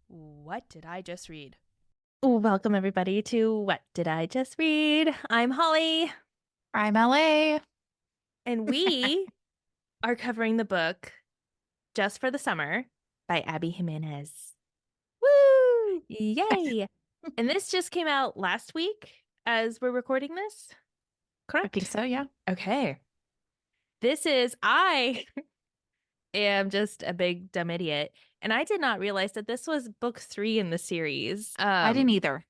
What did I just read? Welcome, everybody, to What Did I Just Read? I'm Holly, I'm LA. and we are covering the book Just for the Summer by Abby Jimenez. Woo! Yay! And this just came out last week as we're recording this, I think correct? so, yeah. Okay. I am just a big dumb idiot, and I did not realize that this was book 3 in the series. I didn't either.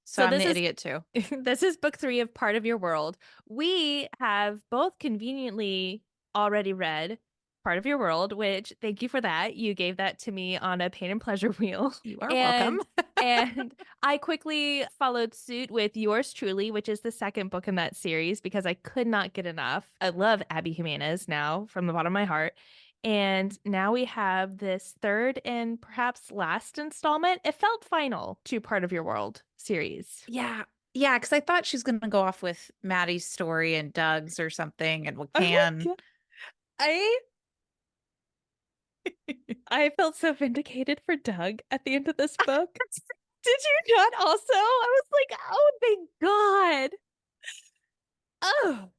So So I'm this the is idiot too. this is book 3 of Part of Your World. We have both conveniently already read Part of Your World, which thank you for that. You gave that to me on a pain and pleasure wheel. You are welcome. And I quickly followed suit with Yours Truly, which is the second book in that series because I could not get enough. I love Abby Jimenez now from the bottom of my heart. And now we have this third and perhaps last installment. It felt final to Part of Your World series. Yeah. Yeah, because I thought she was going to go off with Maddie's story and Doug's or something and Oh my can. God. I I felt so vindicated for Doug at the end of this book. Did you not also? I was like, oh, thank God. Oh,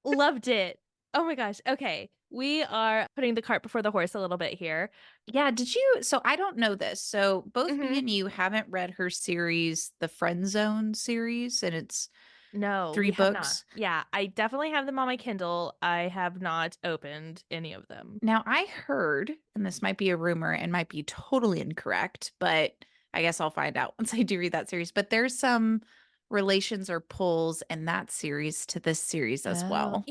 loved it. Oh my gosh. Okay. We are putting the cart before the horse a little bit here. Yeah, did you? So I don't know this. So both me Hmm. and you haven't read her series, the Friend Zone series, and it's No, three we have not. books. Yeah, I definitely have them on my Kindle. I have not opened any of them. Now, I heard, and this might be a rumor and might be totally incorrect, but I guess I'll find out once I do read that series. But there's some relations or pulls in that series to this series as Oh, well.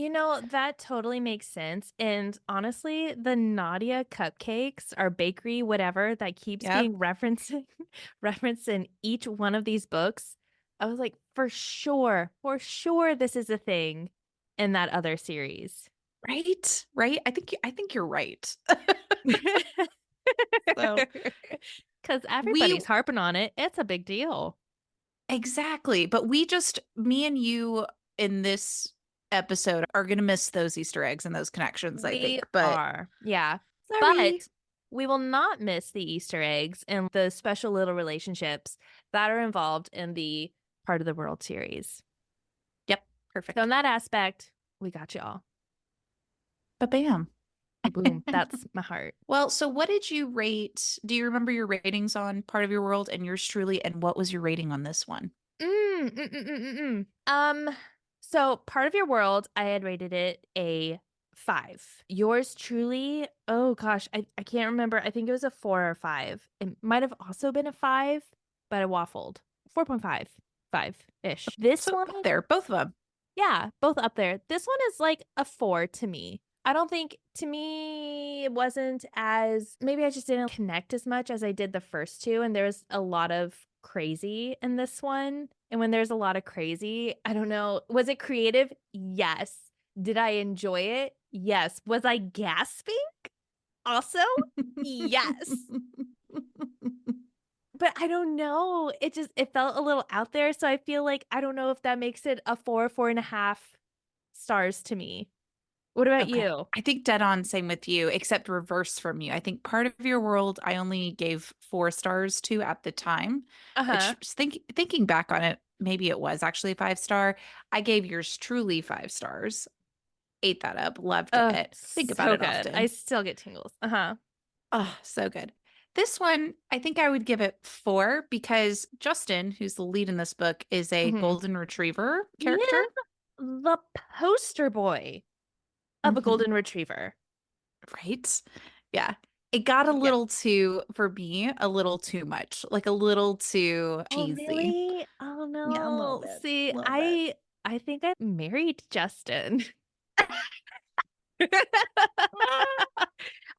that totally makes sense. And honestly, the Nadia cupcakes or bakery, whatever, that keeps Yep. being referenced in each one of these books. I was like, for sure, this is a thing in that other series. Right? Right? I think you're right. So Because we everybody's harping on it. It's a big deal. exactly, but me and you in this episode are gonna miss those Easter eggs and those connections, I We think. But are. Yeah. sorry. But we will not miss the Easter eggs and the special little relationships that are involved in the Part of the World series. Yep, So perfect. in that aspect, we got y'all. But bam. Boom. That's my heart. Well, so what did you rate? Do you remember your ratings on Part of Your World and Yours Truly? And what was your rating on this one? So Part of Your World, I had rated it a 5. Yours truly, oh gosh, I can't remember. I think it was a 4 or 5. It might have also been a 5, but I waffled. 4.5, 5-ish. This So one, up there, both of them. yeah, both up there. This one is like a 4 to me. I don't think, to me, it wasn't as, maybe I just didn't connect as much as I did the first two. And there was a lot of crazy in this one. And when there's a lot of crazy, I don't know. Was it creative? Yes. Did I enjoy it? Yes. Was I gasping? Also, yes. But I don't know. It felt a little out there. So I feel like I don't know if that makes it a 4.5 stars to me. What about Okay. you? I think dead on same with you, except reverse from you. I think Part of Your World I only gave 4 stars to at the time, Uh-huh. which thinking back on it, maybe it was actually a 5 star. I gave Yours Truly 5 stars. Ate that up, loved Oh, it. Think about so it good. I often. still get tingles. Uh-huh. Oh, so good. This one, I think I would give it 4 because Justin, who's the lead in this book, is a Hmm. golden retriever He character. is the poster boy of a Hmm. golden retriever. Right? Yeah. It got a Yeah. little too, for me, a little too much, like a little too Oh, cheesy. really? Oh Yeah, a little no. bit. See, A little bit. I think I married Justin.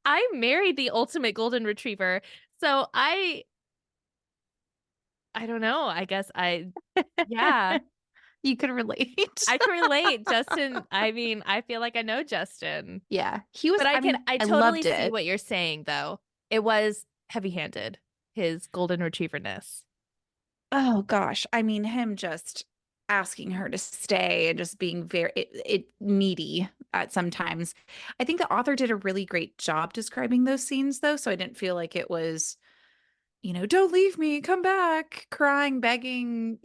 I married the ultimate golden retriever. So I don't know. I guess yeah, You could relate. I can relate. Justin, I mean, I feel like I know Justin. Yeah. He was, But I mean, I I totally loved see it. what you're saying though. It was heavy-handed, his golden retriever-ness. Oh gosh. I mean, him just asking her to stay and just being very needy at sometimes. I think the author did a really great job describing those scenes though, so I didn't feel like it was, don't leave me, come back, crying, begging,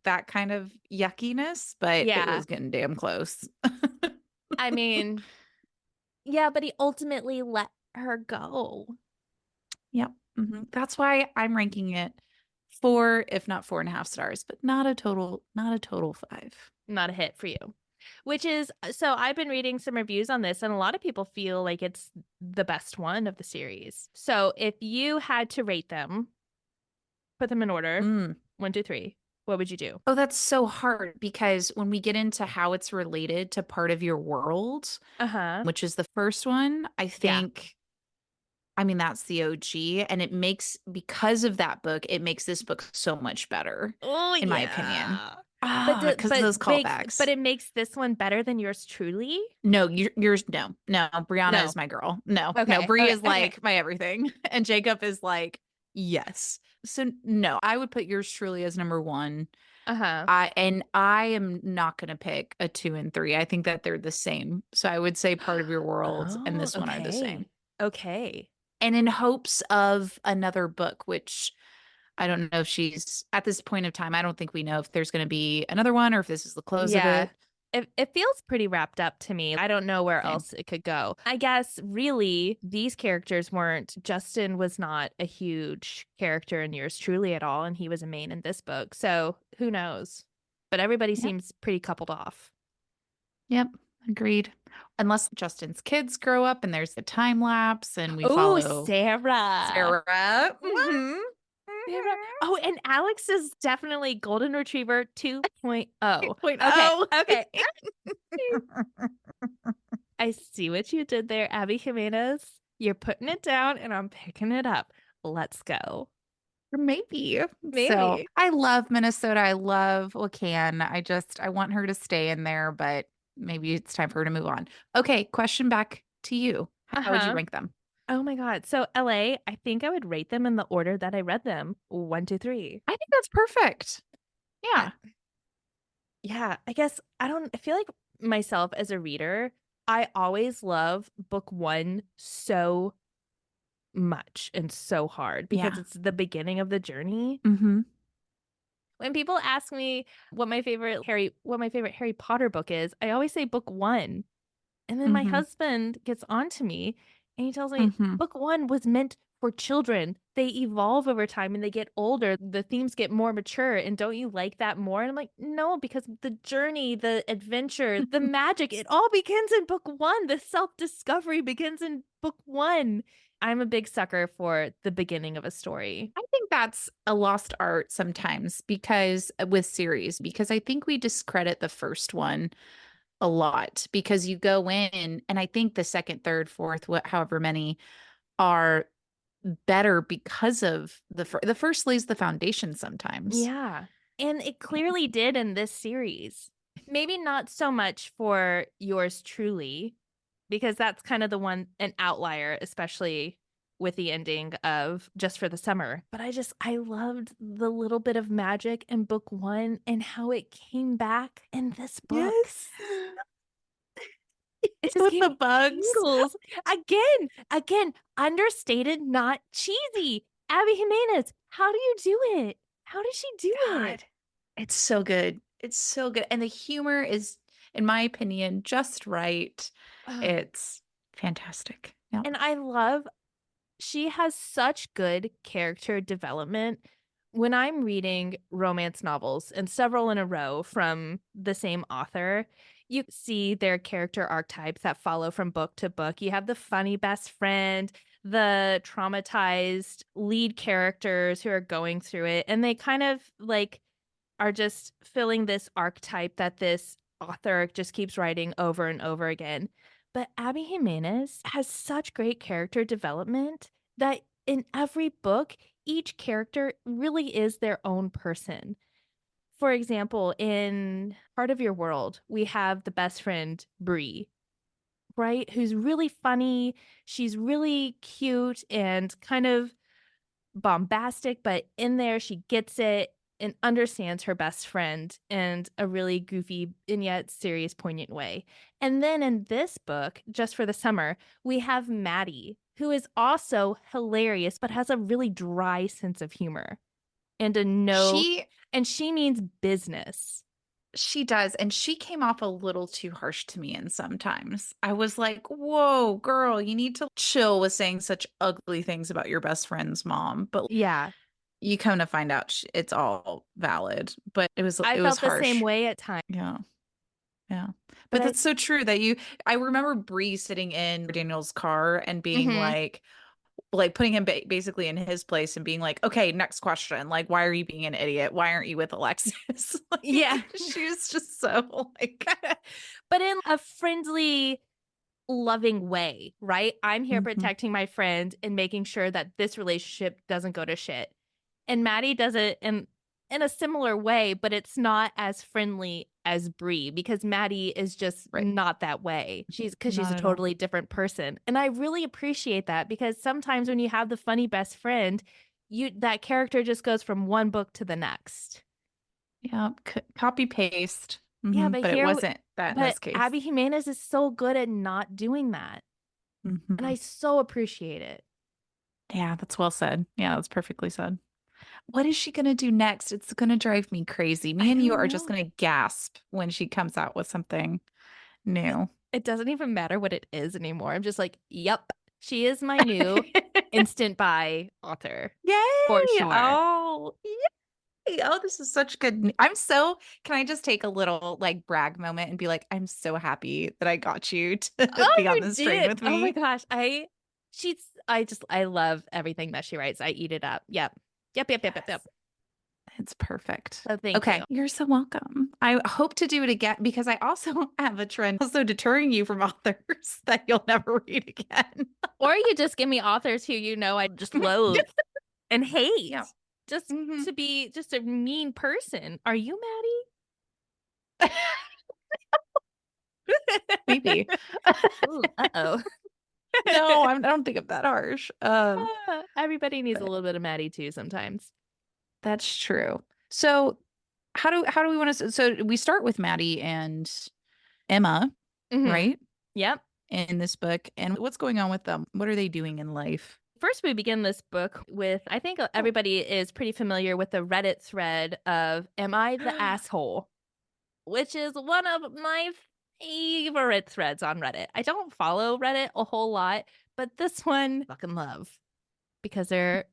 that kind of yuckiness, but it Yeah. was getting damn close. I mean, yeah, but he ultimately let her go. Yep. That's why I'm ranking it 4, if not 4.5 stars, but not a total 5. Not a hit for you. Which is so I've been reading some reviews on this, and a lot of people feel like it's the best one of the series. So if you had to rate them, put them in order, Mm. 1, 2, 3, what would you do? Oh, that's so hard because when we get into how it's related to part of your world, Uh-huh. which is the first one, I Yeah. think, I mean, that's the OG. And because of that book, it makes this book so much better, Oh in my opinion. yeah. Ah, because of those But callbacks. it makes this one better than yours truly? No, yours, no, no. Brianna is No. my girl. No, no. Okay. Bree Okay. is Okay. like my everything. And Jacob is like, yes. So, no, I would put yours truly as number one. Uh-huh. I am not going to pick a 2 and 3. I think that they're the same. So I would say part of your world and Oh, this one are the same. okay. Okay. And in hopes of another book, which I don't know if she's at this point of time, I don't think we know if there's going to be another one or if this is the close of Yeah. it. It feels pretty wrapped up to me. I don't know where Same. else it could go. I guess really these characters weren't Justin was not a huge character in yours truly at all, and he was a main in this book. So who knows? But everybody Yep. seems pretty coupled off. Yep. Agreed. Unless Justin's kids grow up and there's a time lapse and we Oh, follow Sarah. Sarah. What? Sarah. Oh, and Alex is definitely Golden Retriever 2.0. Okay. 2.0. Okay. I see what you did there, Abby Jimenez. You're putting it down and I'm picking it up. Let's go. Maybe. So Maybe. I love Minnesota. I love Lacan. I want her to stay in there, but maybe it's time for her to move on. Okay, question back to you. How would you Uh-huh. rank them? Oh my God. So LA, I think I would rate them in the order that I read them. 1, 2, 3. I think that's perfect. I, Yeah. yeah, I guess I feel like myself as a reader, I always love book one so much and so hard because Yeah. it's the beginning of the journey. Mm-hmm. When people ask me what my favorite Harry Potter book is, I always say book one. And then my Mm-hmm. husband gets on to me and he tells me Mm-hmm. book one was meant for children. They evolve over time and they get older. The themes get more mature. And don't you like that more? And I'm like, no, because the journey, the adventure, the magic, it all begins in book one. The self discovery begins in book one. I'm a big sucker for the beginning of a story. I think that's a lost art sometimes because with series, because I think we discredit the first one a lot because you go in and I think the second, third, fourth, however many are better because of the first lays the foundation sometimes. Yeah. And it Yeah. clearly did in this series. Maybe not so much for yours truly, because that's kind of an outlier, especially with the ending of Just for the Summer. But I loved the little bit of magic in book one and how it came back in this book. Yes. It just With gave the me bugs. tingles. Again, understated, not cheesy. Abby Jimenez, how do you do it? How does she do it? God, it's so good. It's so good. And the humor is, in my opinion, just right. Ugh. It's fantastic. Yeah. And I love she has such good character development. When I'm reading romance novels and several in a row from the same author, you see their character archetypes that follow from book to book. You have the funny best friend, the traumatized lead characters who are going through it, and they kind of like are just filling this archetype that this author just keeps writing over and over again. But Abby Jimenez has such great character development that in every book, each character really is their own person. For example, in Part of Your World, we have the best friend, Bree, right? Who's really funny. She's really cute and kind of bombastic, but in there, she gets it. and understands her best friend in a really goofy and yet serious, poignant way. And then in this book, just for the summer, we have Maddie, who is also hilarious, but has a really dry sense of humor and a no, She and she means business. she does, and she came off a little too harsh to me and sometimes. I was like, "Whoa, girl, you need to chill with saying such ugly things about your best friend's mom." But Yeah, you come to find out it's all valid, but I it was felt the same harsh. way at times, Yeah. Yeah. but But that's so true that I remember Bree sitting in Daniel's car and being mhm. like putting him basically in his place and being like, okay, next question. Like, why are you being an idiot? Why aren't you with Alexis? Yeah. Like, she was just so like, But in a friendly, loving way, right? I'm here Mhm. protecting my friend and making sure that this relationship doesn't go to shit. And Maddie does it in a similar way, but it's not as friendly as Bree because Maddie is just Right. not that way. She's Not a at all. totally different person. And I really appreciate that because sometimes when you have the funny best friend, you that character just goes from one book to the next. Yeah. Copy paste. Yeah, But it wasn't that in but this case. Abby Jimenez is so good at not doing that. And I Mhm. so appreciate it. Yeah, that's well said. Yeah, that's perfectly said. What is she going to do next? It's going to drive me crazy. Me I and you don't are just know. going to gasp when she comes out with something It, new. it doesn't even matter what it is anymore. I'm just like, yep, she is my new instant buy author for Yay! sure. Oh, yay! Oh, this is such good. I'm so, can I just take a little like brag moment and be like, I'm so happy that I got you to Oh, be on you this train did. with Oh my me. gosh. I love everything that she writes. I eat it up. Yep. Yep, yep, yep, yep, yep. Yes, it's perfect. So thank Okay, you. you're so welcome. I hope to do it again because I also have a trend also deterring you from authors that you'll never read again. Or you just give me authors who you know I just loathe and Yeah. hate. Just hmm to be just a mean person. Are you Maybe. Maddie? Ooh, uh-oh. No, I don't think I'm that harsh. Everybody needs a But little bit of Maddie too sometimes. that's true. So how do we want to so we start with Maddie and Emma, Hmm. right? Yep. In this book. And what's going on with them? What are they doing in life? First, we begin this book with I think Oh. everybody is pretty familiar with the Reddit thread of Am I the asshole? Which is one of my favorite threads on Reddit. I don't follow Reddit a whole lot, but this one I fucking love because they're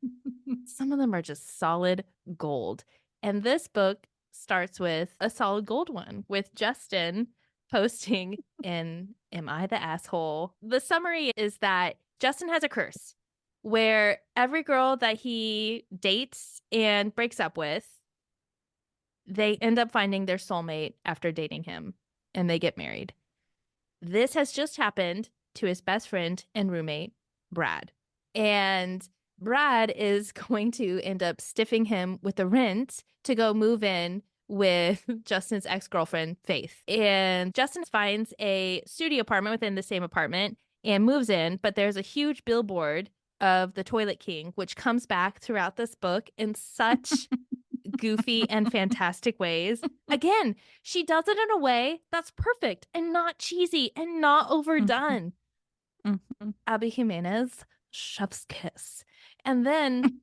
some of them are just solid gold. And this book starts with a solid gold one with Justin posting in Am I the Asshole? The summary is that Justin has a curse where every girl that he dates and breaks up with, they end up finding their soulmate after dating him and they get married. This has just happened to his best friend and roommate, Brad. And Brad is going to end up stiffing him with the rent to go move in with Justin's ex girlfriend, Faith. And Justin finds a studio apartment within the same apartment and moves in, but there's a huge billboard of the Toilet King, which comes back throughout this book in such goofy and fantastic ways. Again, she does it in a way that's perfect and not cheesy and not Mhm, overdone. mhm. Abby Jimenez, chef's kiss. And then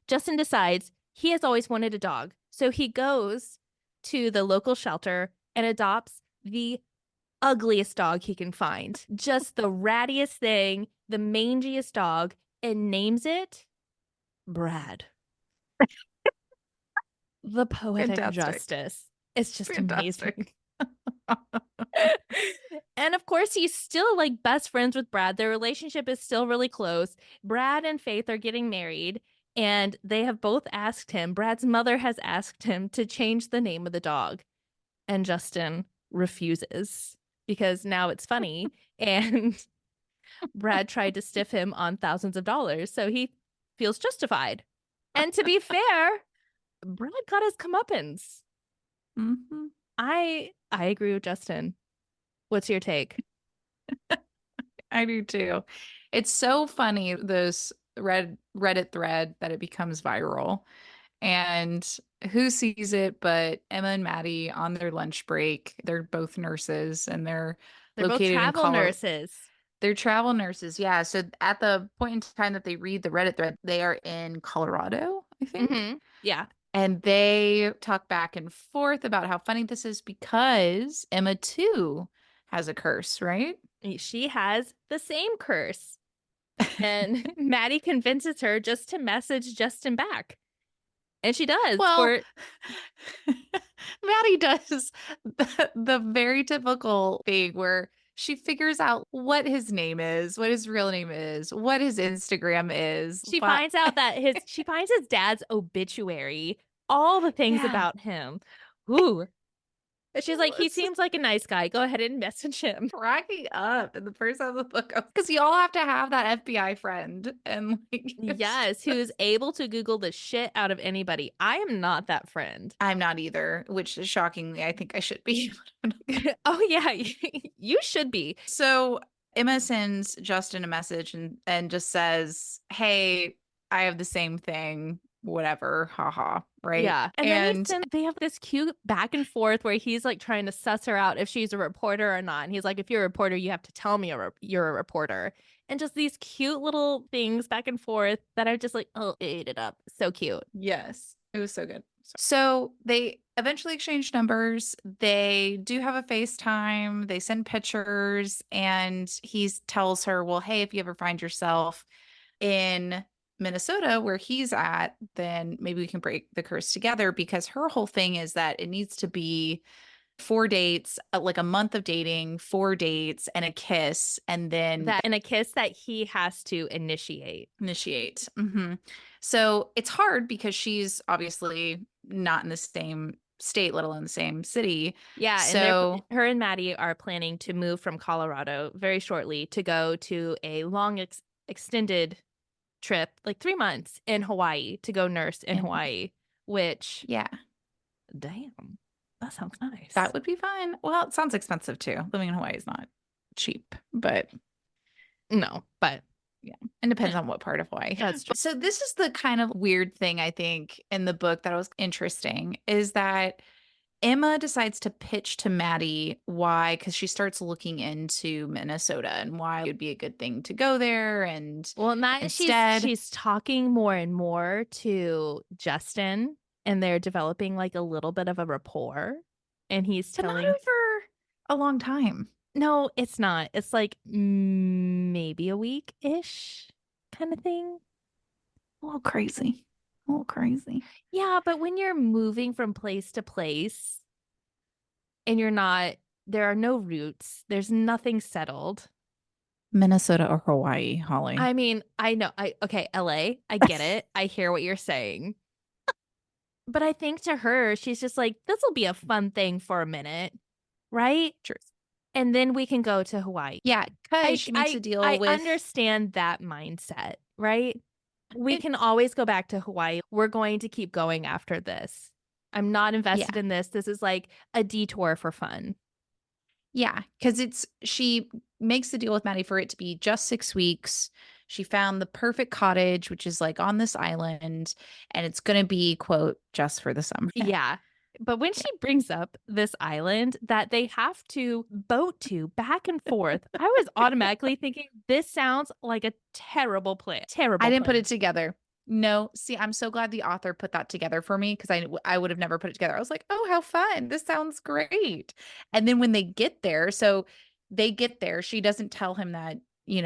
Justin decides he has always wanted a dog. So he goes to the local shelter and adopts the ugliest dog he can find. Just the rattiest thing, the mangiest dog, and names it Brad. The poetic Fantastic. justice. It's just amazing. Fantastic. And of course, he's still like best friends with Brad. Their relationship is still really close. Brad and Faith are getting married, and they have both asked him, Brad's mother has asked him to change the name of the dog. And Justin refuses because now it's funny. And Brad tried to stiff him on thousands of dollars. So he feels justified. And to be fair, Brad got his comeuppance. Mhm. I agree with Justin. What's your take? I do too. It's so funny, this Reddit thread that it becomes viral. And who sees it but Emma and Maddie on their lunch break? They're both nurses and they're They're both located in travel Colorado. nurses. They're travel nurses. Yeah. So at the point in time that they read the Reddit thread, they are in Colorado, I think. Yeah. And they talk back and forth about how funny this is because Emma too has a curse, right? She has the same curse. And Maddie convinces her just to message Justin back. And she does Well, for Maddie does the very typical thing where she figures out what his name is, what his real name is, what his Instagram is. she What? finds out that she finds his dad's obituary, all the things Yeah. about him. Ooh. And she's like, he It's seems like a nice guy. Go ahead and message him. cracking up in the first half of the book because you all have to have that FBI friend. And like, it's Yes, who's able to Google the shit out of anybody. I am not that friend. I'm not either, which is shockingly, I think I should be. Oh, yeah, you should be. So Emma sends Justin a message and just says, "Hey, I have the same thing, whatever, haha." Right? Yeah. And then And they have this cute back and forth where he's like trying to suss her out if she's a reporter or not. And he's like, if you're a reporter, you have to tell me you're a reporter. And just these cute little things back and forth that are just like, oh, ate it up. So cute. yes, it was so good. So they eventually exchange numbers. They do have a FaceTime. They send pictures, and he tells her, "Well, hey, if you ever find yourself in Minnesota where he's at, then maybe we can break the curse together," because her whole thing is that it needs to be 4 dates, like a month of dating, 4 dates, and a kiss, and then That and a kiss that he has to initiate. initiate. So it's hard because she's obviously not in the same state, let alone the same city. Yeah, and So her and Maddie are planning to move from Colorado very shortly to go to a long extended trip, like 3 months in Hawaii to go nurse in in Hawaii, which, yeah, damn, that sounds nice. that would be fine. Well, it sounds expensive too. Living in Hawaii is not cheap, but No, but yeah, it depends on what part of Hawaii. that's true. So this is the kind of weird thing I think in the book that was interesting is that Emma decides to pitch to Maddie why, because she starts looking into Minnesota and why it would be a good thing to go there. And Well, and that instead, she's talking more and more to Justin, and they're developing like a little bit of a rapport. And he's but not telling, over a long time. no, it's not. It's like maybe a week ish kind of thing. A little crazy. A little crazy. Yeah, but when you're moving from place to place and there are no roots, there's nothing settled. Minnesota or Hawaii, Holly. I mean, I know, okay, LA, I get it. I hear what you're saying. But I think to her, she's just like, this will be a fun thing for a minute, right? True. And then we can go to Hawaii. Yeah, because she makes a deal I with. understand that mindset, right? We It, can always go back to Hawaii. We're going to keep going after this. I'm not invested yeah. in this. This is like a detour for fun. Yeah, because she makes the deal with Maddie for it to be just 6 weeks. She found the perfect cottage, which is like on this island, and it's going to be, quote, just for the summer. Yeah. But when Yeah. she brings up this island that they have to boat to back and forth, I was automatically thinking, this sounds like a terrible plan. I Terrible didn't put plan. it together. No, see, I'm so glad the author put that together for me because I would have never put it together. I was like, oh, how fun. This sounds great. And then when they get there, so they get there, she doesn't tell him that,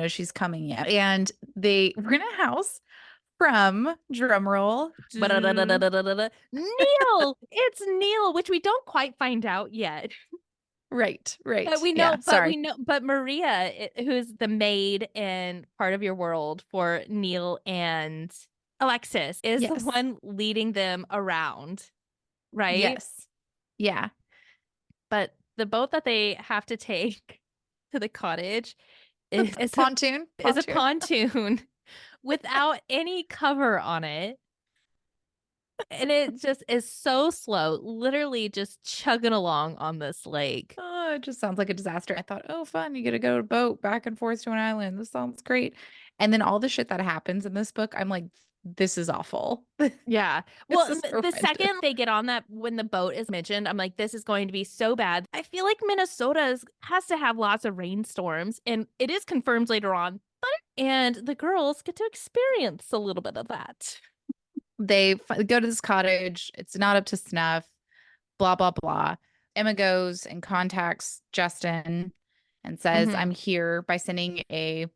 she's coming yet. And they rent a house from, drumroll, Neil! It's Neil, which we don't quite find out yet. right, But right. we know, Yeah, sorry. but Maria, who's the maid and part of your world for Neil and Alexis, is the Yes. one leading them around, right? Yes. Yeah. But the boat that they have to take to the cottage The is pontoon. a Pontoon. pontoon without any cover on it. And it just is so slow, literally just chugging along on this lake. Oh, it just sounds like a disaster. I thought, oh, fun. You get to go to a boat back and forth to an island. This sounds great. And then all the shit that happens in this book, I'm like, this is awful. Yeah. This Well, is the horrendous. second they get on that, when the boat is mentioned, I'm like, this is going to be so bad. I feel like has to have lots of rainstorms, and it is confirmed later on. And the girls get to experience a little bit of that. They go to this cottage. It's not up to snuff, blah, blah, blah. Emma goes and contacts Justin and says, Hmm. I'm here by sending a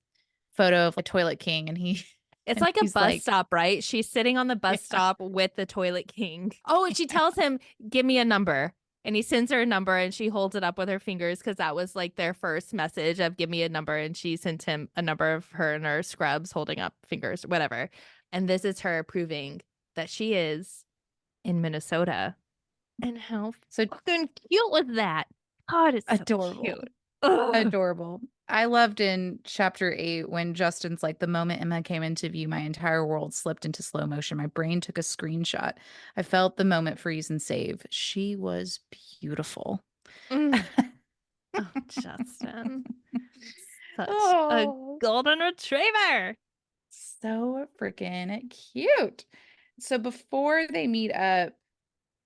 photo of a toilet king. And It's and like a he's bus like, stop, right? She's sitting on the bus yeah, stop with the Toilet King. Oh, and she yeah. tells him, give me a number. And he sends her a number and she holds it up with her fingers because that was like their first message of give me a number. And she sent him a number of her and her scrubs holding up fingers, whatever. And this is her proving that she is in Minnesota. And how So fucking cute was that? God, it's so adorable. cute. Ugh. Adorable. I loved in chapter 8 when Justin's like, the moment Emma came into view, my entire world slipped into slow motion. My brain took a screenshot. I felt the moment freeze and save. She was beautiful. Mm. Oh, Justin. Such a Oh, golden retriever. so freaking cute. So before they meet up,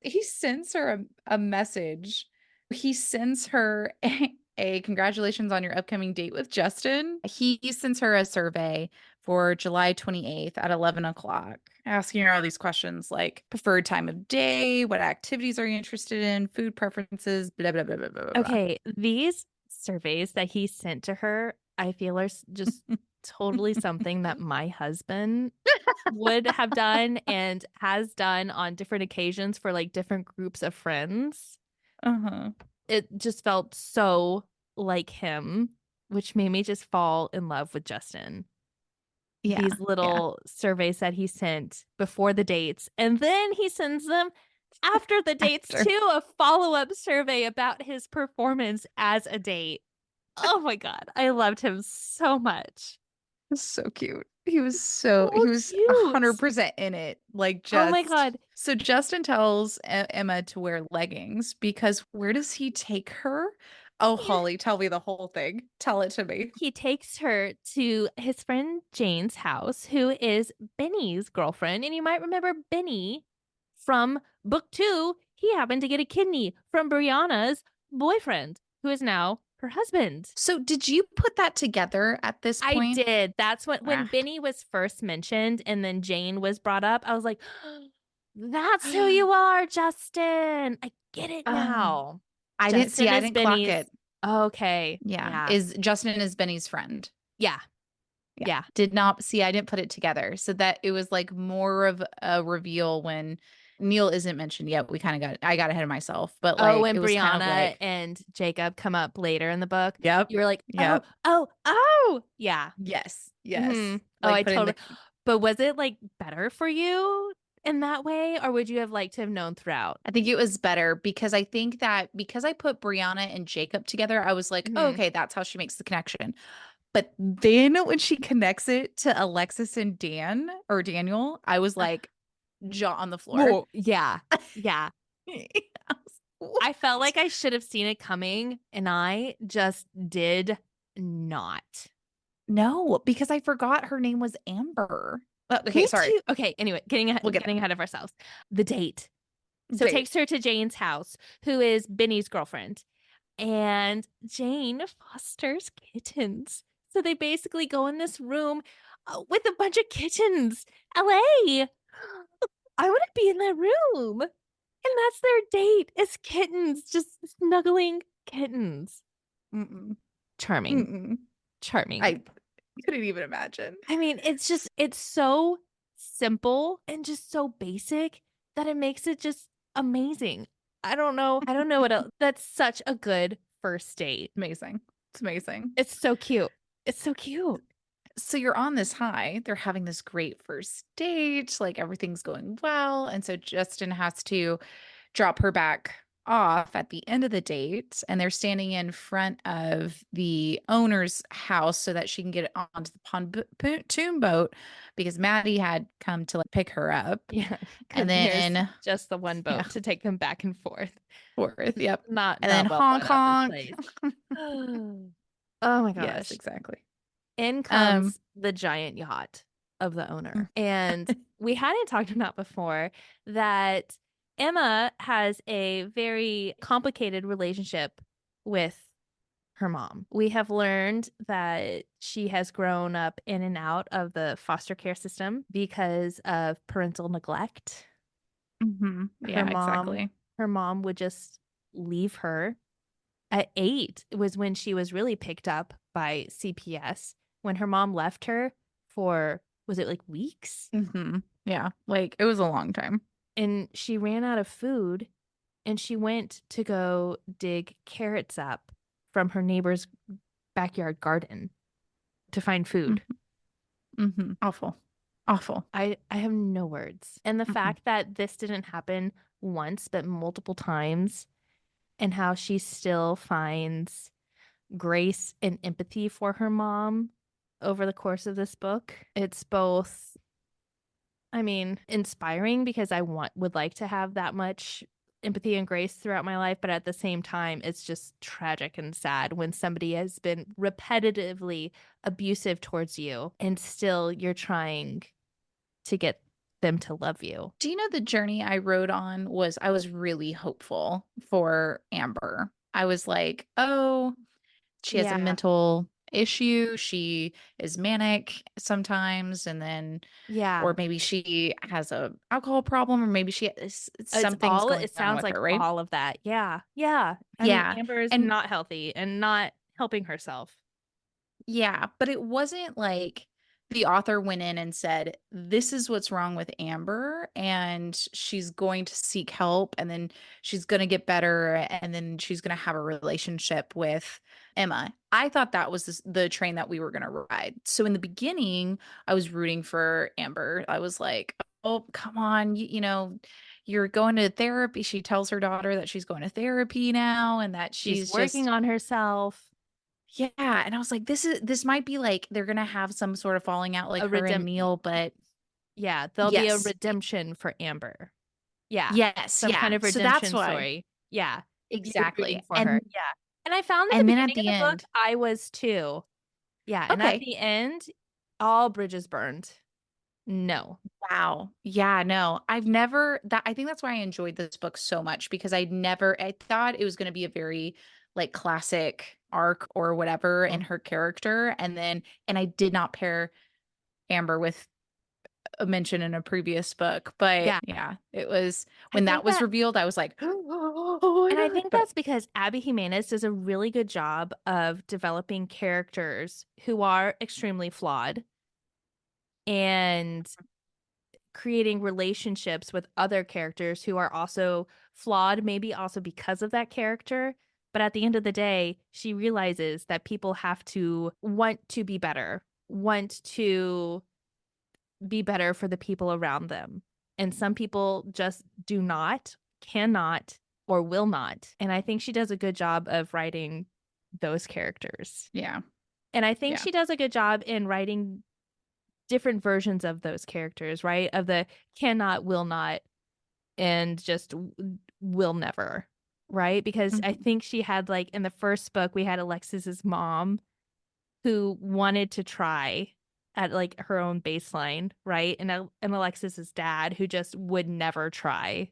he sends her a message. He sends her a congratulations on your upcoming date with Justin. He sends her a survey for July 28th at 11 o'clock, asking her all these questions like preferred time of day, what activities are you interested in, food preferences, blah, blah, blah, blah, blah, blah, Okay, these surveys that he sent to her, I feel are just totally something that my husband would have done and has done on different occasions for like different groups of friends. Uh-huh. It just felt so like him, which made me just fall in love with Justin. Yeah, These yeah. little surveys that he sent before the dates, and then he sends them after the dates After. too, a follow-up survey about his performance as a date. Oh my God, I loved him so much. So cute. He So was cute. 100% in it. Like Oh my just God. so Justin tells Emma to wear leggings because where does he take her? Oh, Holly, tell me the whole thing. Tell it to me. He takes her to his friend Jane's house, who is Benny's girlfriend. And you might remember Benny from book 2. He happened to get a kidney from Brianna's boyfriend, who is now her husband. So did you put that together at this I point? did. That's when Ah. Benny was first mentioned and then Jane was brought up. I was like, that's who you are, Justin. I get it Oh, now. I didn't see. Justin I is didn't clock Benny's. it. Okay. Yeah. Yeah. Is Justin is Benny's friend. Yeah. Yeah. Yeah. Did not see, I didn't put it together. So that it was like more of a reveal when Neil isn't mentioned yet. I got ahead of myself, but Oh, like when it was kind of Brianna like, and Jacob come up later in the book, yep, you were like, oh, yep, oh, oh. Yeah. yes, Hmm. yes. Oh, Like I put in totally. the, But was it like better for you in that way? Or would you have liked to have known throughout? I think it was better because I think that because I put Brianna and Jacob together, I was like, oh, Hmm. okay, that's how she makes the connection. But then when she connects it to Alexis and Dan or Daniel, I was like, jaw on the floor. Whoa. Yeah. Yeah. I was, I felt "What?" like I should have seen it coming and I just did not. No, because I forgot her name was Amber. Okay, Me sorry. too. Okay. Anyway, We'll get getting ahead of ourselves. The date. So there. takes her to Jane's house, who is Benny's girlfriend. And Jane fosters kittens. So they basically go in this room with a bunch of kittens. LA. I want to be in that room. And that's their date is kittens, just snuggling kittens. Mm-mm, Charming. mm-mm. Charming. I couldn't even imagine. I mean, it's so simple and just so basic that it makes it just amazing. I don't know. I don't know what else. That's such a good first date. Amazing. It's amazing. It's so cute. It's so cute. So you're on this high. They're having this great first date. Like everything's going well. And so Justin has to drop her back off at the end of the date. And they're standing in front of the owner's house so that she can get onto the pontoon boat because Maddie had come to like pick her up. Yeah, And because there's then, just the one yeah, boat to take them back and forth. forth. Yep. And then Not well honk thought out this honk. place. Oh my Yes, gosh. exactly. In Um, comes the giant yacht of the owner. And we hadn't talked about before that Emma has a very complicated relationship with her mom. We have learned that she has grown up in and out of the foster care system because of parental neglect. Her Yeah, mom, exactly. her mom would just leave her. At 8 was when she was really picked up by CPS. When her mom left her for, was it like weeks? Yeah, like it was a long time. And she ran out of food and she went to go dig carrots up from her neighbor's backyard garden to find food. Awful. Awful. I have no words. And the Mm-mm. fact that this didn't happen once, but multiple times, and how she still finds grace and empathy for her mom over the course of this book. It's both, I mean, inspiring because I would like to have that much empathy and grace throughout my life, but at the same time, it's just tragic and sad when somebody has been repetitively abusive towards you and still you're trying to get them to love you. Do you know the journey I rode on was I was really hopeful for Amber. I was like, oh, she has a Yeah. mental issue. She is manic sometimes, and then, Yeah. or maybe she has a alcohol problem, or maybe It's something's all, going it on sounds with like her, right? all of that. Yeah. Yeah. I mean, Yeah. Amber is And not healthy and not helping herself. yeah, but it wasn't like the author went in and said, "This is what's wrong with Amber, and she's going to seek help, and then she's going to get better, and then she's going to have a relationship with Emma." I thought that was the train that we were going to ride. So in the beginning, I was rooting for Amber. I was like, "Oh, come on, you're going to therapy." She tells her daughter that she's going to therapy now, and that She's she's working just on herself. yeah, and I was like, this might be like they're gonna have some sort of falling out like A her and redemp Neil, but Yeah, there'll be a yes. redemption for Amber. Yeah. Yes, Some kind yeah. of So that's redemption why. story. Yeah. You're rooting Exactly. for her. And Yeah. And I found at the and then at beginning of the the book, end, I was too. Yeah. And at okay. the end, all bridges burned. No. Wow. Yeah, no. I've never that I think that's why I enjoyed this book so much because I thought it was gonna be a very like classic arc or whatever in Oh. her character. And I did not pair Amber with a mention in a previous book. But Yeah. yeah, it was I when that think was that revealed, I was like, oh my And I God. think But that's because Abby Jimenez does a really good job of developing characters who are extremely flawed and creating relationships with other characters who are also flawed, maybe also because of that character. But at the end of the day, she realizes that people have to want to be better, want to be better for the people around them. And some people just do not, cannot, or will not. And I think she does a good job of writing those characters. yeah, And I think yeah. she does a good job in writing different versions of those characters, right? Of the cannot, will not, and just will never, right? Because I Mhm. think she had, like, in the first book, we had Alexis's mom who wanted to try at like her own baseline, right? And Alexis's dad who just would never try,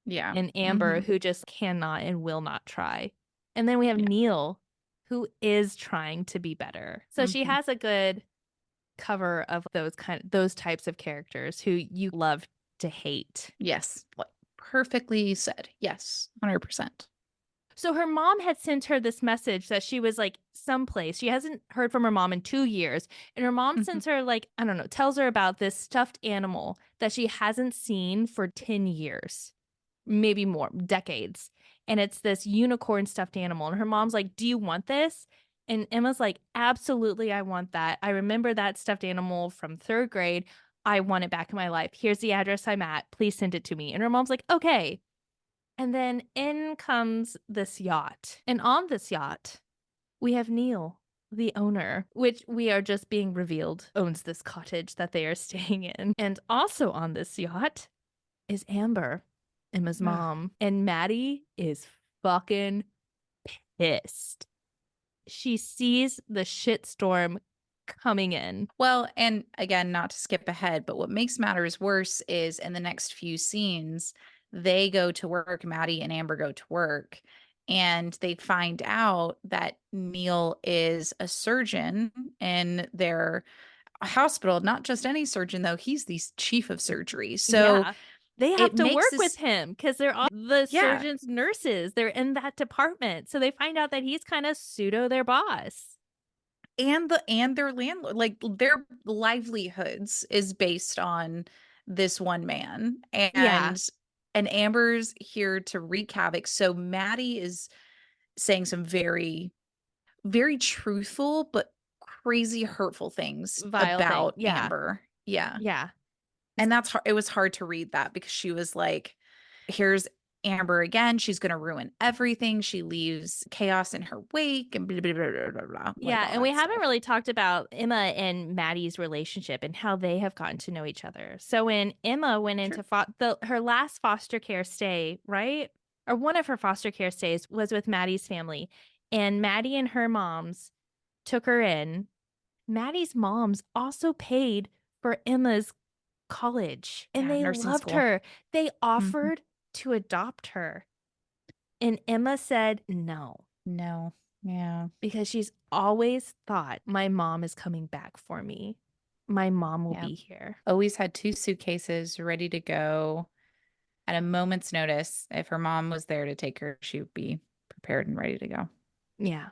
Yeah. and Amber Hmm. who just cannot and will not try. And then we have Yeah. Neil who is trying to be better. So she Hmm. has a good cover of those types of characters who you love to hate. Yes. Like, perfectly said. Yes. 100%. So her mom had sent her this message that she was like someplace. She hasn't heard from her mom in 2 years. And her mom Hmm. sends her, like, I don't know, tells her about this stuffed animal that she hasn't seen for 10 years, maybe more, decades. And it's this unicorn stuffed animal. And her mom's like, "Do you want this?" And Emma's like, "Absolutely, I want that. I remember that stuffed animal from third grade. I want it back in my life. Here's the address I'm at. Please send it to me." And her mom's like, "Okay." And then in comes this yacht. And on this yacht, we have Neil, the owner, which we are just being revealed owns this cottage that they are staying in. And also on this yacht is Amber, Emma's Ugh. mom. And Maddie is fucking pissed. She sees the shitstorm coming in. Well, and again, not to skip ahead, but what makes matters worse is in the next few scenes, they go to work, Maddie and Amber go to work, and they find out that Neil is a surgeon in their hospital, not just any surgeon, though, he's the chief of surgery. So Yeah. They have it to makes work with this, him because they're all the yeah. surgeon's nurses. They're in that department. So they find out that he's kind of pseudo their boss. And their landlord, like their livelihoods is based on this one man. Yeah. And Amber's here to wreak havoc. So Maddie is saying some very, very truthful but crazy hurtful things Vile thing. about Yeah. Amber. Yeah. Yeah. And that's hard. It was hard to read that because she was like, here's Amber again. She's going to ruin everything. She leaves chaos in her wake and blah, blah, blah, blah, blah, blah, like Yeah, all and we that haven't stuff. really talked about Emma and Maddie's relationship and how they have gotten to know each other. So when Emma went Sure. into her last foster care stay, right? Or one of her foster care stays was with Maddie's family, and Maddie and her moms took her in. Maddie's moms also paid for Emma's college, and Yeah. they Nursing loved school. her. They Mhm. offered to adopt her, and Emma said no No. Yeah. because she's always thought my mom is coming back for me. My mom will Yeah. be here. Always had two suitcases ready to go at a moment's notice. If her mom was there to take her, she would be prepared and ready to go. Yeah.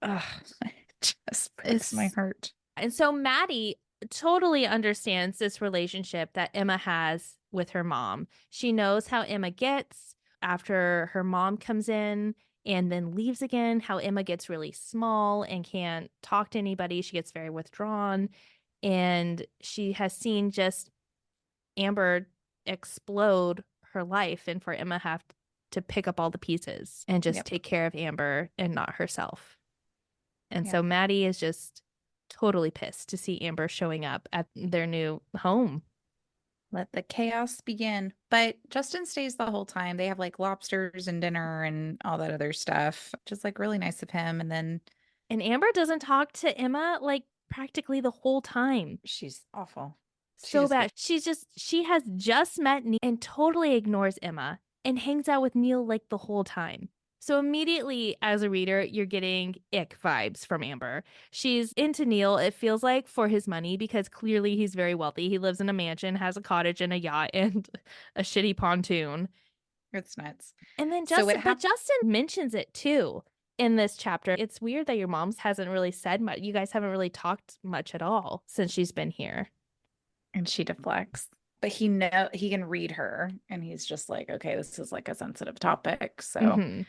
Ugh, it just breaks my It's heart. and so Maddie totally understands this relationship that Emma has with her mom. She knows how Emma gets after her mom comes in and then leaves again, how Emma gets really small and can't talk to anybody. She gets very withdrawn. And she has seen just Amber explode her life and for Emma have to pick up all the pieces and just Yep. take care of Amber and not herself. And Yep. so Maddie is just totally pissed to see Amber showing up at their new home. Let the chaos begin. But Justin stays the whole time. They have like lobsters and dinner and all that other stuff. Just like really nice of him. And then And Amber doesn't talk to Emma like practically the whole time. she's awful. She So just bad. gets, She has just met Neil and totally ignores Emma and hangs out with Neil like the whole time. So immediately as a reader, you're getting ick vibes from Amber. She's into Neil, it feels like, for his money because clearly he's very wealthy. He lives in a mansion, has a cottage and a yacht and a shitty pontoon. it's nuts. And then So it Justin, but happened. Justin mentions it too in this chapter. It's weird that your mom's hasn't really said much. You guys haven't really talked much at all since she's been here. And she deflects. But he can read her and he's just like, okay, this is like a sensitive topic. So, Mm-hmm.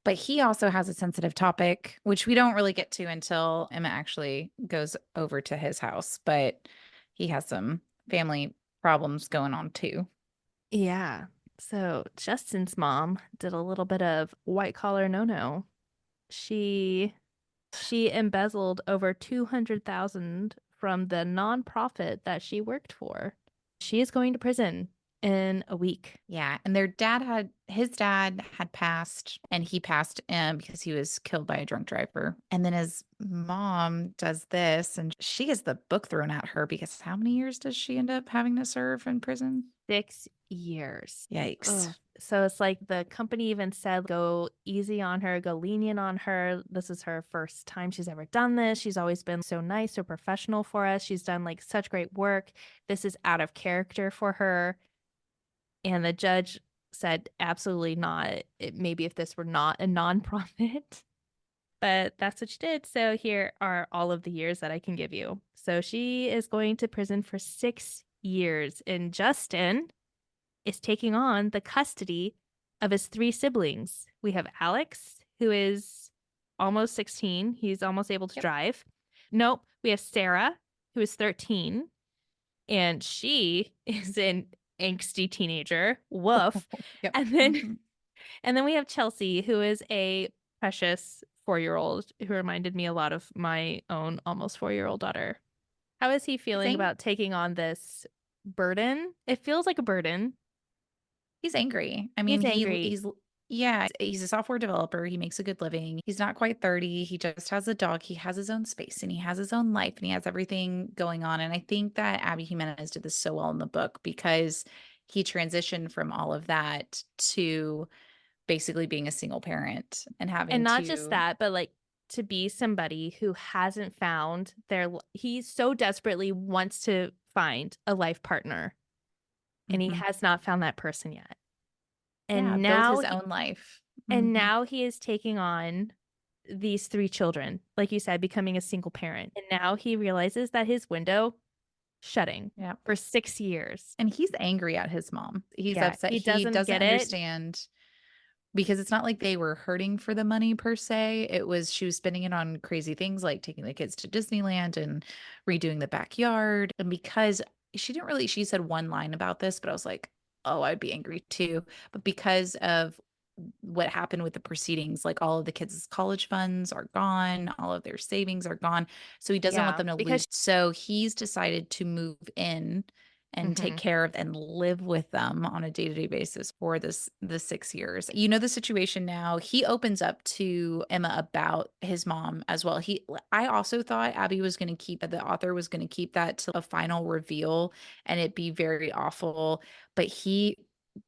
but he also has a sensitive topic, which we don't really get to until Emma actually goes over to his house. But he has some family problems going on too. Yeah. So Justin's mom did a little bit of white collar no-no. She she embezzled over 200,000 from the nonprofit that she worked for. She is going to prison in a week. Yeah, and his dad had passed, and he passed because he was killed by a drunk driver. And then his mom does this, and she gets the book thrown at her because how many years does she end up having to serve in prison? 6 years. Yikes. Ugh. So it's like the company even said, go easy on her, go lenient on her. This is her first time she's ever done this. She's always been so nice, so professional for us. She's done like such great work. This is out of character for her. And the judge said, absolutely not. Maybe if this were not a nonprofit, but that's what she did. So here are all of the years that I can give you. So she is going to prison for 6 years. And Justin is taking on the custody of his three siblings. We have Alex, who is almost 16. He's almost able to Yep. drive. Nope. We have Sarah, who is 13, and she is an angsty teenager. Woof. Yep. And then Mhm. and then we have Chelsea, who is a precious 4-year-old who reminded me a lot of my own almost 4-year-old daughter. How is he He's feeling ang- about taking on this burden? It feels like a burden. he's angry. I mean, He's angry. Yeah, he's a software developer, he makes a good living. He's not quite 30, he just has a dog, he has his own space, and he has his own life, and he has everything going on, and I think that Abby Jimenez did this so well in the book because he transitioned from all of that to basically being a single parent and And having not just to that, but, like, to be somebody who hasn't found their l he so desperately wants to find a life partner, and he Mhm. has not found that person yet. Yeah, And build now his he own life. and Mhm. now he is taking on these 3 children, like you said, becoming a single parent, and now he realizes that his window shutting Yeah. for 6 years. And he's angry at his mom. He's Yeah, upset. he He doesn't doesn't get it. understand because it's not like they were hurting for the money per se. It was she was spending it on crazy things like taking the kids to Disneyland and redoing the backyard. And because she said one line about this, but I was like, oh, I'd be angry too. But because of what happened with the proceedings, like all of the kids' college funds are gone, all of their savings are gone. So he doesn't want Yeah, them to lose. because So he's decided to move in and take Mhm. care of and live with them on a day-to-day basis for the 6 years. You know the situation now. He opens up to Emma about his mom as well. I also thought Abby was going to keep the author was going to keep that to a final reveal and it be very awful, but he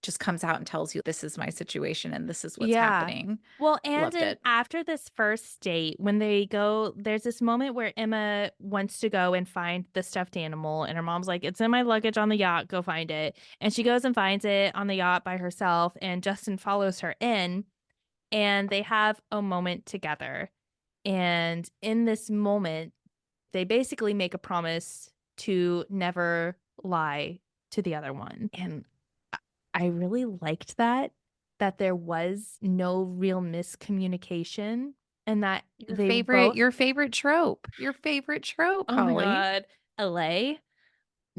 just comes out and tells you this is my situation and this is what's Yeah. happening. Well, and Loved then it. after this first date, when they go, there's this moment where Emma wants to go and find the stuffed animal, and her mom's like, "It's in my luggage on the yacht, go find it." And she goes and finds it on the yacht by herself, and Justin follows her in, and they have a moment together. And in this moment, they basically make a promise to never lie to the other one. And I I really liked that there was no real miscommunication and that they both, Your favorite trope. Your favorite trope, oh my Holly. God, LA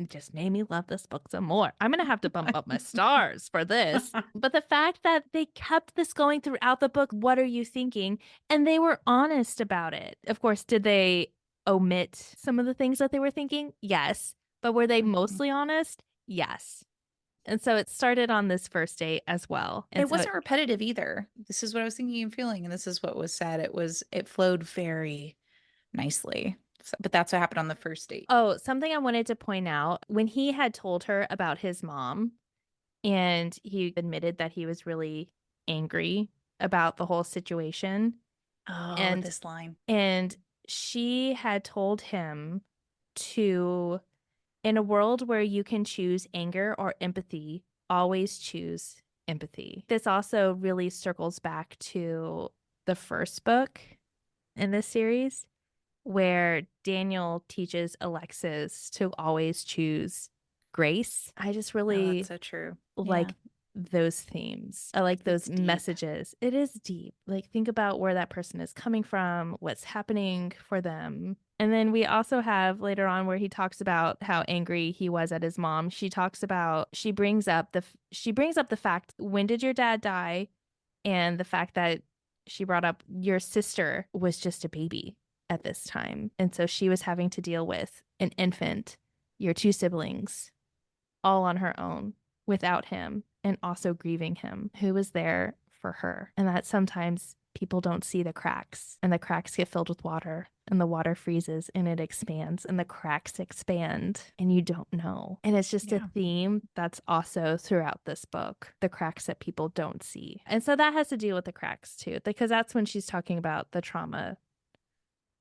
just made me love this book some more. I'm gonna have to bump up my stars for this. But the fact that they kept this going throughout the book, what are you thinking? And they were honest about it. Of course, did they omit some of the things that they were thinking? Yes. But were they Mhm. mostly honest? Yes. And so it started on this first date as well. And It so, wasn't repetitive either. This is what I was thinking and feeling, and this is what was said. It flowed very nicely. So, but that's what happened on the first date. oh, something I wanted to point out when he had told her about his mom, and he admitted that he was really angry about the whole situation. Oh, And this line. and she had told him to, in a world where you can choose anger or empathy, always choose empathy. This also really circles back to the first book in this series, where Daniel teaches Alexis to always choose grace. I just Oh, that's really so true. Yeah. like those themes. I like those It's deep. messages. It is deep. Like, think about where that person is coming from, what's happening for them. And then we also have later on where he talks about how angry he was at his mom. She brings up the fact, when did your dad die? And the fact that she brought up your sister was just a baby at this time. And so she was having to deal with an infant, your 2 siblings, all on her own without him and also grieving him who was there for her. And that sometimes people don't see the cracks and the cracks get filled with water and the water freezes and it expands and the cracks expand and you don't know. And it's just a Yeah. theme that's also throughout this book, the cracks that people don't see. And so that has to deal with the cracks too, because that's when she's talking about the trauma.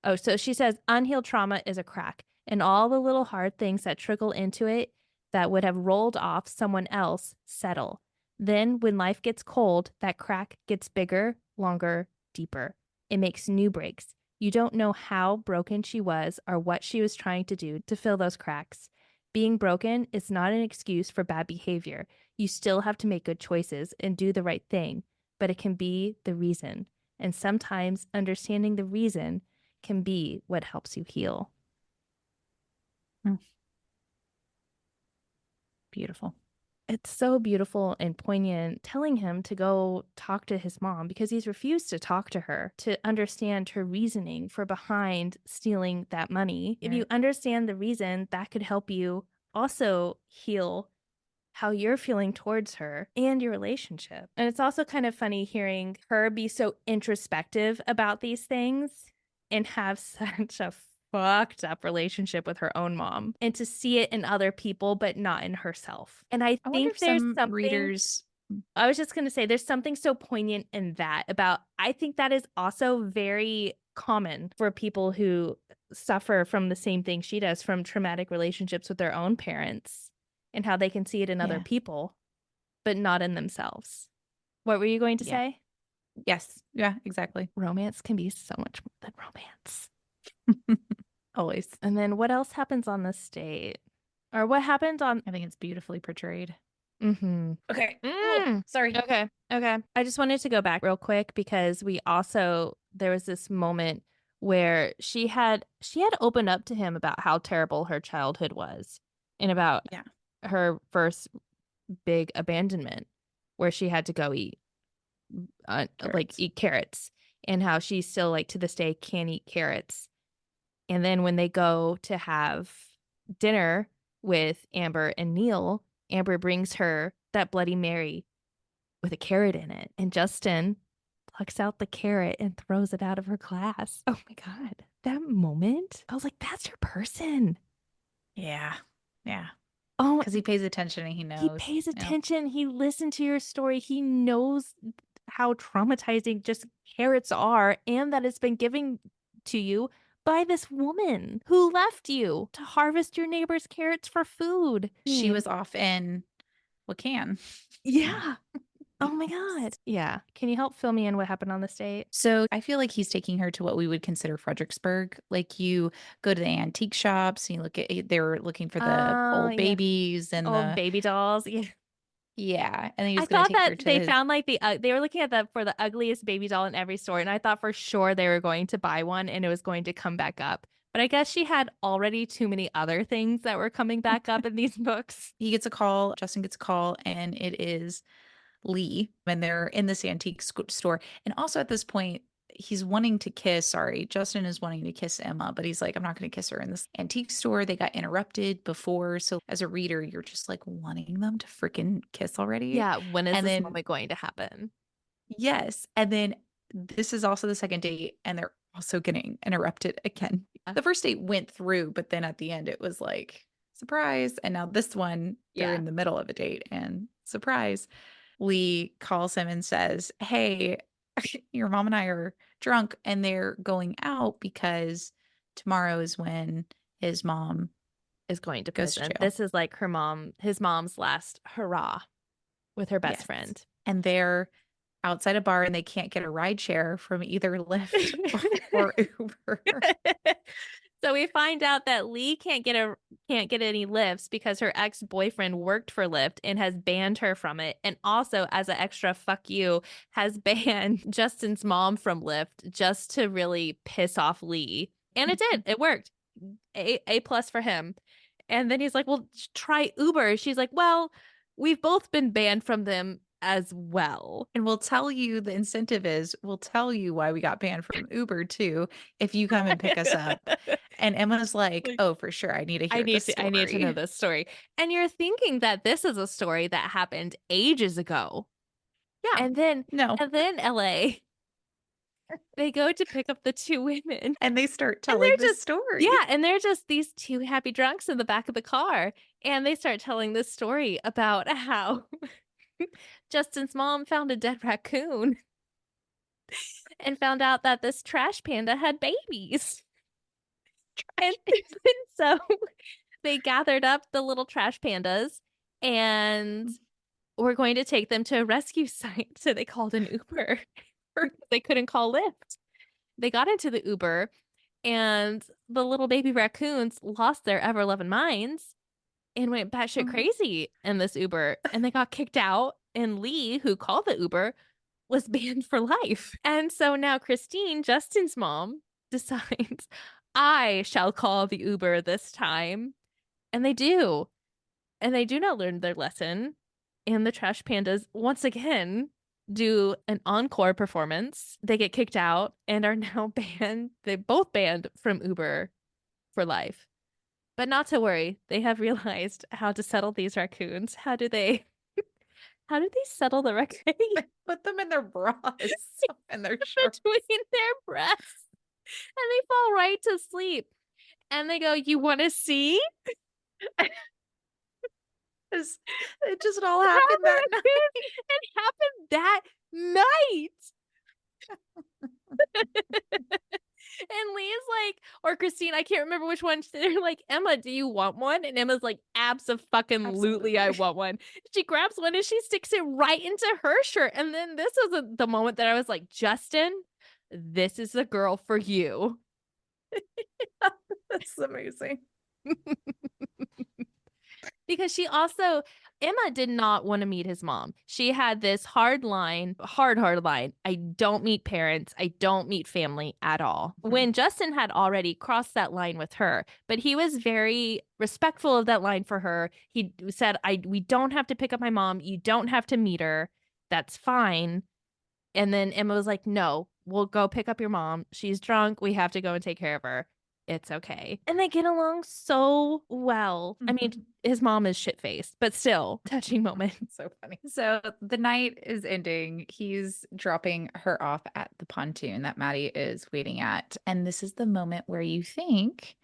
Oh, so she says unhealed trauma is a crack, and all the little hard things that trickle into it that would have rolled off someone else settle. Then, when life gets cold, that crack gets bigger, longer, deeper. It makes new breaks. You don't know how broken she was or what she was trying to do to fill those cracks. Being broken is not an excuse for bad behavior. You still have to make good choices and do the right thing, but it can be the reason. And sometimes understanding the reason can be what helps you heal. Mm, beautiful. It's so beautiful and poignant telling him to go talk to his mom because he's refused to talk to her to understand her reasoning for behind stealing that money. If you Right. understand the reason, that could help you also heal how you're feeling towards her and your relationship. And it's also kind of funny hearing her be so introspective about these things and have such a fucked up relationship with her own mom and to see it in other people, but not in herself. And I I wonder think if there's some something, readers. I was just going to say, there's something so poignant in that about, I think that is also very common for people who suffer from the same thing she does, from traumatic relationships with their own parents, and how they can see it in other Yeah. people, but not in themselves. What were you going to Yeah. say? Yes. Yeah, exactly. Romance can be so much more than romance. Always. And then what else happens on this date? Or what happened on. I think it's beautifully portrayed. Mm-hmm. Okay. Oh, Mm. sorry. Okay. Okay. I just wanted to go back real quick because there was this moment where she had opened up to him about how terrible her childhood was and about Yeah. her first big abandonment where she had to go Carrots. eat carrots, and how she still, like, to this day can't eat carrots. And then when they go to have dinner with Amber and Neil, Amber brings her that Bloody Mary with a carrot in it. And Justin plucks out the carrot and throws it out of her glass. Oh my God. That moment, I was like, that's your person. Yeah. Yeah. Oh, Because he pays attention and he he knows. pays Yeah. attention. He listened to your story. He knows how traumatizing just carrots are, and that it's been given to you by this woman who left you to harvest your neighbor's carrots for food. She was off in Wacan. Yeah. Oh my God. Yeah. Can you help fill me in what happened on this date? So I feel like he's taking her to what we would consider Fredericksburg. Like you go to the antique shops and you look at, they're looking for the Oh, old yeah. babies and Old the, baby dolls. Yeah. yeah. And then he I was going to thought take her that to they his, found like they were looking at the ugliest baby doll in every store, and I thought for sure they were going to buy one and it was going to come back up. But I guess she had already too many other things that were coming back up in these books. he gets a call, Justin gets a call, and it is Lee, and they're in this antique store. And also at this point, Justin is wanting to kiss Emma, but he's like, I'm not going to kiss her in this antique store. They got interrupted before. So as a reader, you're just like wanting them to freaking kiss already. Yeah, when is And this then, moment going to happen? yes. And then this is also the second date, and they're also getting interrupted again. Yeah. The first date went through, but then at the end, it was like, surprise. And now this one, they're Yeah. in the middle of a date, and surprise. Lee calls him and says, Hey, your mom and I are drunk and they're going out because tomorrow is when his mom Is going to goes to prison. jail. This is like his mom's last hurrah with her best Yes. friend. And they're outside a bar and they can't get a ride share from either Lyft or Uber. So we find out that Lee can't get any lifts because her ex-boyfriend worked for Lyft and has banned her from it. And also, as an extra fuck you, has banned Justin's mom from Lyft just to really piss off Lee. And it did. It worked. A plus for him. And then he's like, "Well, try Uber." She's like, "Well, we've both been banned from them as well." And we'll tell you the incentive is we'll tell you why we got banned from Uber too if you come and pick us up. And Emma's like, Like, oh, for sure. I need to hear this I need to know story. this story. And you're thinking that this is a story that happened ages ago. Yeah. And then No. LA, they go to pick up the two women. And they start And telling they're this just yeah, story. and they're just these two happy drunks in the back of the car. And they start telling this story about how Justin's mom found a dead raccoon and found out that this trash panda had babies. And so they gathered up the little trash pandas and were going to take them to a rescue site. So they called an Uber. They couldn't call Lyft. They got into the Uber, and the little baby raccoons lost their ever loving minds and went batshit Mhm. crazy in this Uber. And they got kicked out. And Lee, who called the Uber, was banned for life. And so now Christine, Justin's mom, decides, I shall call the Uber this time. And they do. And they do not learn their lesson. And the Trash Pandas once again do an encore performance. They get kicked out and are now banned. They both banned from Uber for life. But not to worry, they have realized how to settle these raccoons. How do they settle the raccoon? They put them in their bras and their shorts. Between their breasts, and they fall right to sleep. And they go, "You want to see?" It just all How happened the that night. raccoons? It happened that night. And Leah's like, or Christine, I can't remember which one. They're like, "Emma, do you want one?" And Emma's like, "Abso-fucking-lutely, I Absolutely. want one." She grabs one and she sticks it right into her shirt. And then this was the moment that I was like, Justin, this is the girl for you. That's amazing. Because she also, Emma did not want to meet his mom. She had this hard line, hard line. I don't meet parents. I don't meet family at all. Mhm. When Justin had already crossed that line with her, but he was very respectful of that line for her. He said, we don't have to pick up my mom. You don't have to meet her. That's fine. And then Emma was like, "No, we'll go pick up your mom. She's drunk. We have to go and take care of her. It's okay." And they get along so well. I mean, his mom is shit faced, but still, touching moment. So funny. So the night is ending. He's dropping her off at the pontoon that Maddie is waiting at. And this is the moment where you think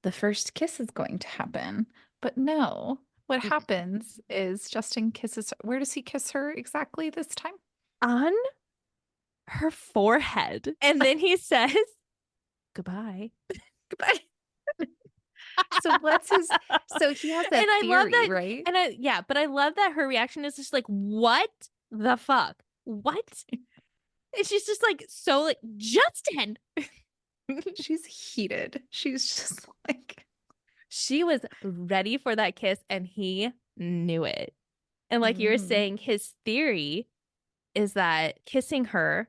the first kiss is going to happen. But no, what happens is Justin kisses her. Where does he kiss her exactly this time? On her forehead. And then he says, "Goodbye." Goodbye. So what's his so he has And that I love theory, that. right? And yeah, but I love that her reaction is just like, "What the fuck? What?" And she's just like, so like, Justin. She's heated. She's just like, She was ready for that kiss and he knew it. And like you were mhm. saying, his theory is that kissing her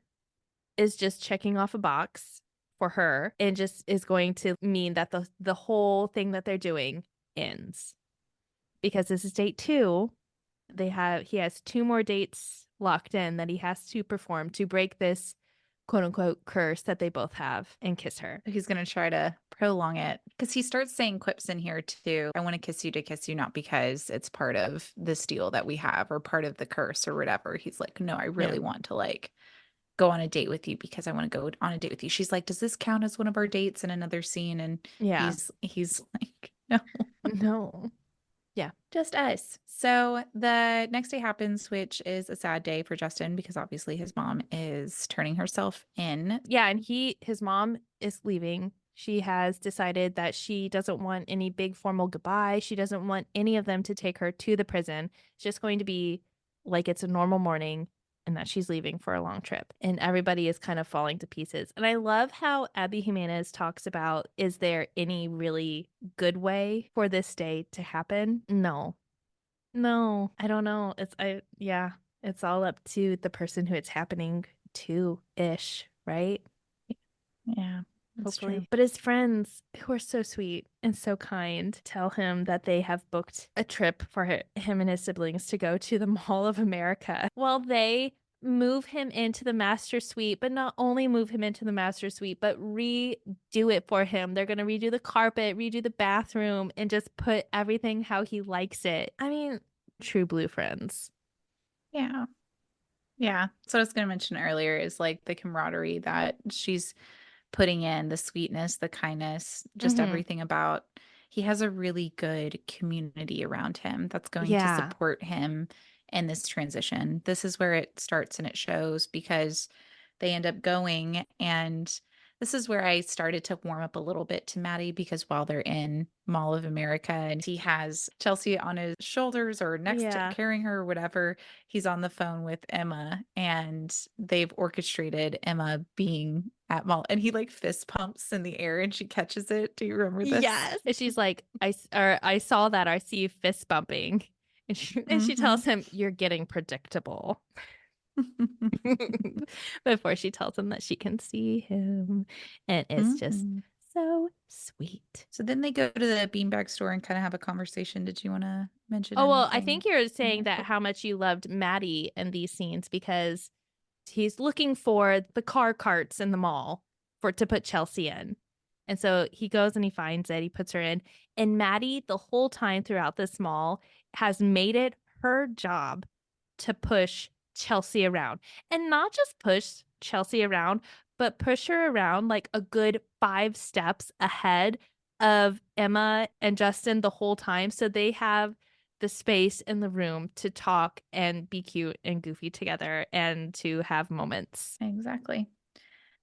is just checking off a box for her and just is going to mean that the whole thing that they're doing ends. Because this is date 2. He has 2 more dates locked in that he has to perform to break this quote unquote curse that they both have and kiss her. He's going to try to prolong it because he starts saying quips in here too. I want to kiss you, not because it's part of this deal that we have or part of the curse or whatever. He's like, no, I Yeah. really want to like go on a date with you because I want to go on a date with you. She's like, does this count as one of our dates in another scene? And Yeah. he's like, no. No. Yeah. Just us. So the next day happens, which is a sad day for Justin because obviously his mom is turning herself in. Yeah, and his mom is leaving. She has decided that she doesn't want any big formal goodbye. She doesn't want any of them to take her to the prison. It's just going to be like it's a normal morning and that she's leaving for a long trip. And everybody is kind of falling to pieces. And I love how Abby Jimenez talks about, is there any really good way for this day to happen? No. No, I don't know. Yeah, it's all up to the person who it's happening to ish, right? Yeah, that's true. Hopefully. But his friends, who are so sweet and so kind, tell him that they have booked a trip for him and his siblings to go to the Mall of America. While they move him into the master suite, but not only move him into the master suite, but redo it for him. They're going to redo the carpet, redo the bathroom, and just put everything how he likes it. I mean, true blue friends. Yeah. Yeah. So I was going to mention earlier is like the camaraderie that she's putting in, the sweetness, the kindness, just Mm-hmm. everything about. He has a really good community around him that's going to Yeah. support him in this transition. This is where it starts and it shows because they end up going. And this is where I started to warm up a little bit to Maddie because while they're in Mall of America and he has Chelsea on his shoulders or next to Yeah. carrying her or whatever, he's on the phone with Emma and they've orchestrated Emma being at Mall and he like fist pumps in the air and she catches it. Do you remember this? Yes. And she's like, I saw that. I see you fist bumping. And she Mm-hmm. tells him, "You're getting predictable." Before she tells him that she can see him. And it's just Mm-hmm. so sweet. So then they go to the beanbag store and kind of have a conversation. Did you want to mention Oh, well, I think anything you're in saying there? that how much you loved Maddie in these scenes because he's looking for the car carts in the mall to put Chelsea in. And so he goes and he finds it, he puts her in. And Maddie, the whole time throughout this mall, has made it her job to push Chelsea around. And not just push Chelsea around, but push her around like a good 5 steps ahead of Emma and Justin the whole time. So they have the space in the room to talk and be cute and goofy together and to have moments. Exactly.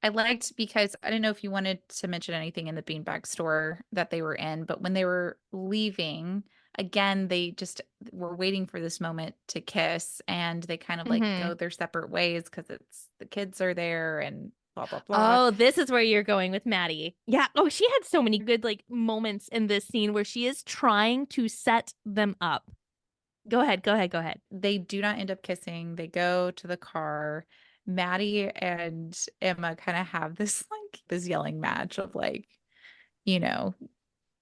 I liked because I didn't know if you wanted to mention anything in the beanbag store that they were in, but when they were leaving, again, they just were waiting for this moment to kiss and they kind of like Mm-hmm. go their separate ways because it's the kids are there and blah, blah, blah. Oh, this is where you're going with Maddie. Yeah. Oh, she had so many good like moments in this scene where she is trying to set them up. Go ahead, go ahead, go ahead. They do not end up kissing. They go to the car. Maddie and Emma kind of have this like this yelling match of like, you know,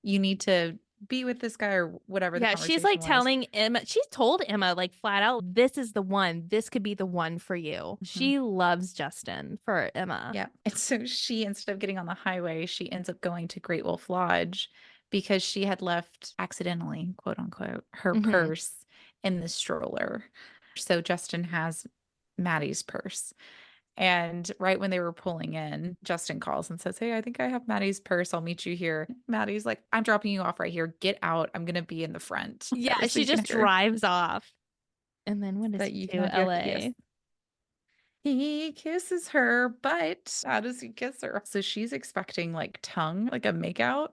you need to be with this guy or whatever the Yeah, she's like conversation was. telling Emma, she's told Emma like flat out, this is the one. This could be the one for you. Mhm. She loves Justin for Emma. Yeah. And so she, instead of getting on the highway, she ends up going to Great Wolf Lodge because she had left accidentally, quote unquote, her Hmm. purse in the stroller. So Justin has Maddie's purse. And right when they were pulling in, Justin calls and says, "Hey, I think I have Maddie's purse. I'll meet you here." Maddie's like, "I'm dropping you off right here. Get out. I'm going to be in the front." I Yeah, was she thinking just of her drives off. And then what does that he you do? cannot do after yes. LA. He kisses her, but how does he kiss her? So she's expecting like tongue, like a makeout,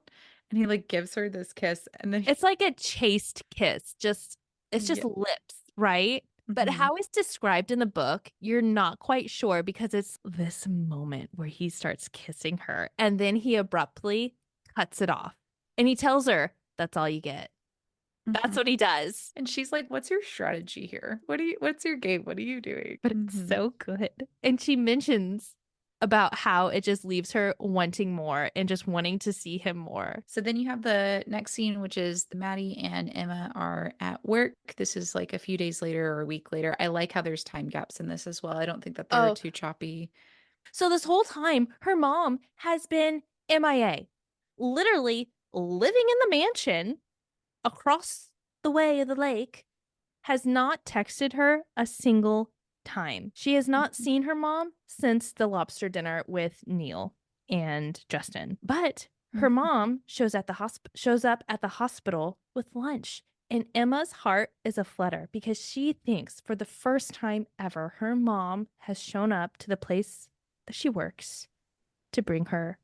and he like gives her this kiss, and then It's like a chaste kiss, just it's just yeah, lips, right? But mhm, how it's described in the book, you're not quite sure because it's this moment where he starts kissing her and then he abruptly cuts it off. And he tells her, that's all you get. That's mhm. what he does. And she's like, "What's your strategy here? What's your game? What are you doing?" But it's Mhm. so good. And she mentions about how it just leaves her wanting more and just wanting to see him more. So then you have the next scene, which is Maddie and Emma are at work. This is like a few days later or a week later. I like how there's time gaps in this as well. I don't think that they were Oh, too choppy. so this whole time, her mom has been MIA, literally living in the mansion across the way of the lake, has not texted her a single time. She has not Mhm, seen her mom since the lobster dinner with Neil and Justin. But her mhm. mom shows up at the hospital with lunch. And Emma's heart is aflutter because she thinks for the first time ever, her mom has shown up to the place that she works to bring her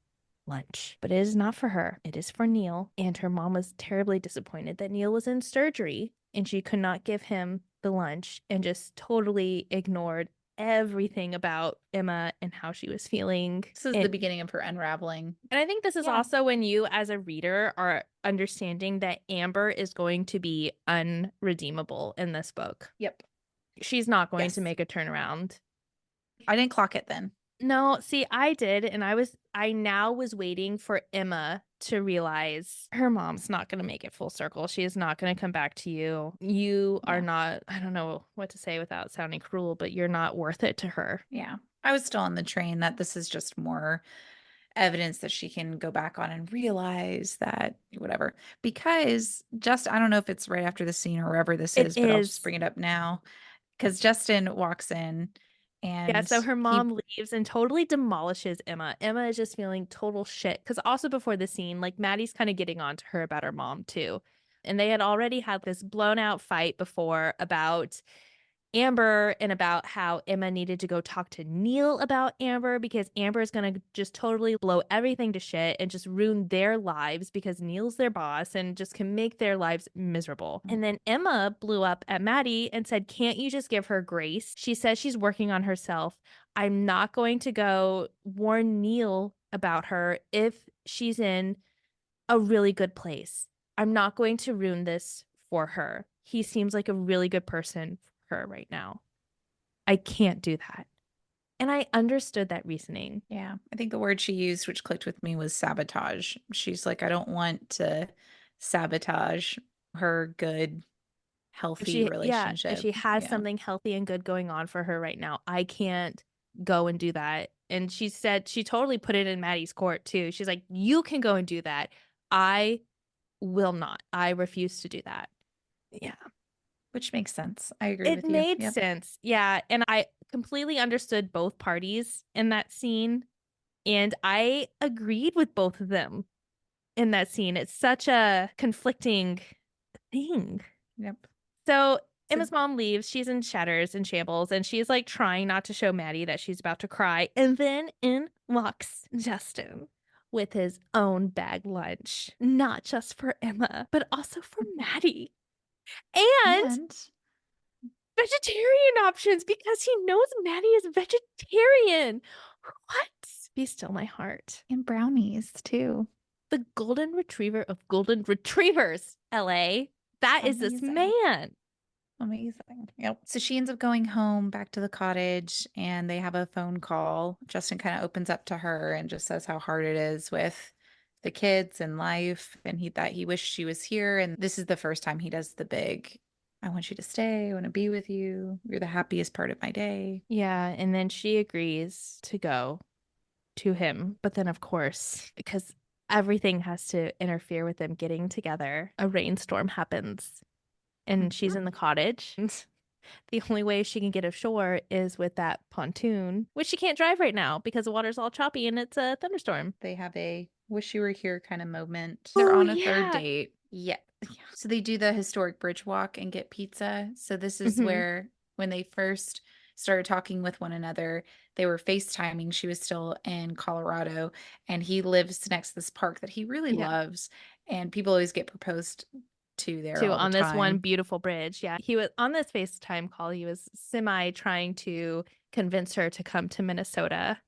lunch. But it is not for her, it is for Neil. And her mom was terribly disappointed that Neil was in surgery and she could not give him the lunch and just totally ignored everything about Emma and how she was feeling. This is the And beginning of her unraveling. I think this is Yeah. also when you, as a reader, are understanding that Amber is going to be unredeemable in this book. Yep. She's not going to Yes. make a turnaround. I didn't clock it then. No, see, I did, and I now was waiting for Emma to realize her mom's not going to make it full circle. She is not going to come back to you. You are Yeah. not, I don't know what to say without sounding cruel, but you're not worth it to her. Yeah. I was still on the train that this is just more evidence that she can go back on and realize that whatever. Because just, I don't know if it's right after the scene or wherever this It is, but I'll just is. bring it up now. Because Justin walks in Yeah, and so her he, mom leaves and totally demolishes Emma. Emma is just feeling total shit. Because also before the scene, like Maddie's kind of getting on to her about her mom too. And they had already had this blown out fight before about Amber and about how Emma needed to go talk to Neil about Amber because Amber is going to just totally blow everything to shit and just ruin their lives because Neil's their boss and just can make their lives miserable. And then Emma blew up at Maddie and said, "Can't you just give her grace? She says she's working on herself. I'm not going to go warn Neil about her if she's in a really good place. I'm not going to ruin this for her. He seems like a really good person for her right now. I can't do that." And I understood that reasoning. yeah, I think the word she used, which clicked with me, was sabotage. She's like, I don't want to sabotage her good, healthy If relationship. she has Yeah. something healthy and good going on for her right now, I can't go and do that. And she said she totally put it in Maddie's court too. She's like, you can go and do that. I will not. I refuse to do that. Yeah, which makes sense. I agree It with you. made Yep. sense. Yeah. And I completely understood both parties in that scene. And I agreed with both of them in that scene. It's such a conflicting thing. Yep. So So Emma's mom leaves. She's in shatters and shambles, and she's like trying not to show Maddie that she's about to cry. And then in walks Justin with his own bag lunch, not just for Emma, but also for Maddie. And and vegetarian options because he knows Maddie is vegetarian. What? Be still my heart. and brownies too. The golden retriever of golden retrievers, LA. That is this Amazing. man. Amazing. Yep. So she ends up going home back to the cottage and they have a phone call. Justin kind of opens up to her and just says how hard it is with the kids and life. And he wished she was here. And this is the first time he does the big, I want you to stay. I want to be with you. You're the happiest part of my day. Yeah, and then she agrees to go to him. But then, of course, because everything has to interfere with them getting together, a rainstorm happens and she's Mhm. in the cottage. The only way she can get ashore is with that pontoon, which she can't drive right now because the water's all choppy and it's a thunderstorm. They have a wish you were here kind of moment. They're Oh, on a third yeah. date. Yeah. So they do the historic bridge walk and get pizza. So this is Hmm. where when they first started talking with one another, they were FaceTiming. She was still in Colorado and he lives next to this park that he really Yeah. loves. And people always get proposed to there Too all the on this one time. beautiful bridge. Yeah. He was on this FaceTime call. He was semi trying to convince her to come to Minnesota.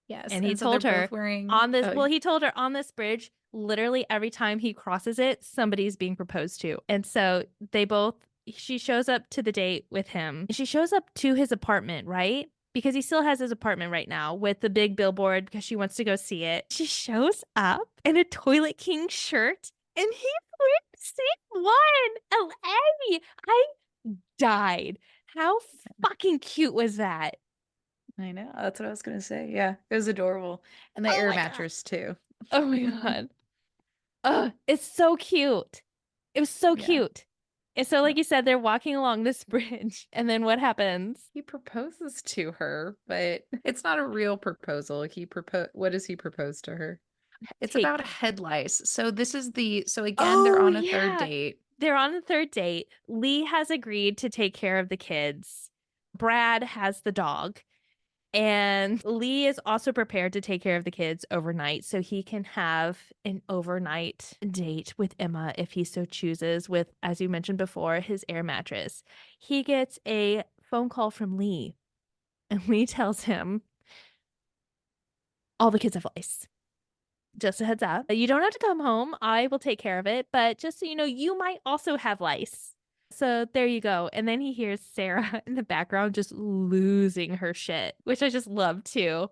Yes. And he And so they're told her both wearing, on this, oh, well, he told her on this bridge, literally every time he crosses it, somebody's being proposed to. And so they both, she shows up to the date with him. She shows up to his apartment, right? Because he still has his apartment right now with the big billboard because she wants to go see it. She shows up in a Toilet King shirt and he's wearing the same one. LA. I died. How fucking cute was that? I know. That's what I was going to say. Yeah. It was adorable. And the Oh air my God. mattress too. Oh my God. Oh, it's so cute. It was so Yeah. cute. And so, like Yep. you said, they're walking along this bridge, and then what happens? He proposes to her, but it's not a real proposal. What does he propose to her? It's Take. about head lice. So again, they're Oh, on a third yeah. date. They're on the third date. Lee has agreed to take care of the kids. Brad has the dog. And Lee is also prepared to take care of the kids overnight so he can have an overnight date with Emma if he so chooses, with, as you mentioned before, his air mattress. He gets a phone call from Lee, and Lee tells him all the kids have lice. Just a heads up. You don't have to come home. I will take care of it. But just so you know, you might also have lice. So there you go. And then he hears Sarah in the background just losing her shit, which I just love too.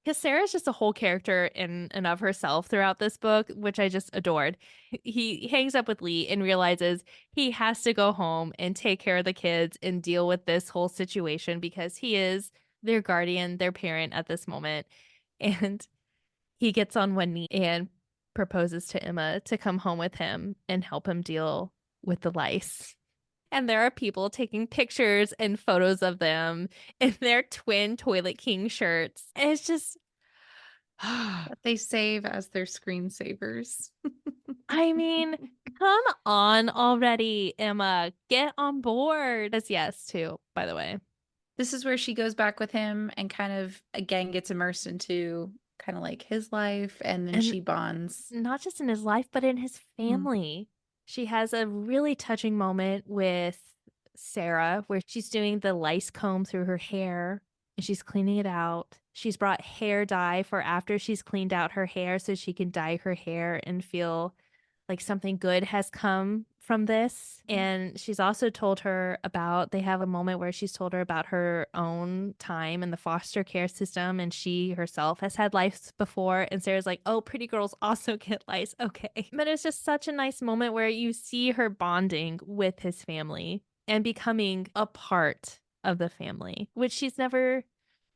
Because Sarah's just a whole character in and of herself throughout this book, which I just adored. He hangs up with Lee and realizes he has to go home and take care of the kids and deal with this whole situation because he is their guardian, their parent at this moment. And he gets on one knee and proposes to Emma to come home with him and help him deal with the lice. And there are people taking pictures and photos of them in their twin Toilet King shirts. And it's just, That they save as their screensavers. I mean, come on already, Emma. Get on board. That's yes, too, by the way. This is where she goes back with him and kind of again gets immersed into kind of like his life, and then And she bonds. not just in his life, but in his Mm. family. She has a really touching moment with Sarah where she's doing the lice comb through her hair and she's cleaning it out. She's brought hair dye for after she's cleaned out her hair so she can dye her hair and feel like something good has come from this. And she's also told her about, they have a moment where she's told her about her own time in the foster care system. And she herself has had lice before. And Sarah's like, oh, pretty girls also get lice. Okay. But it's just such a nice moment where you see her bonding with his family and becoming a part of the family, which she's never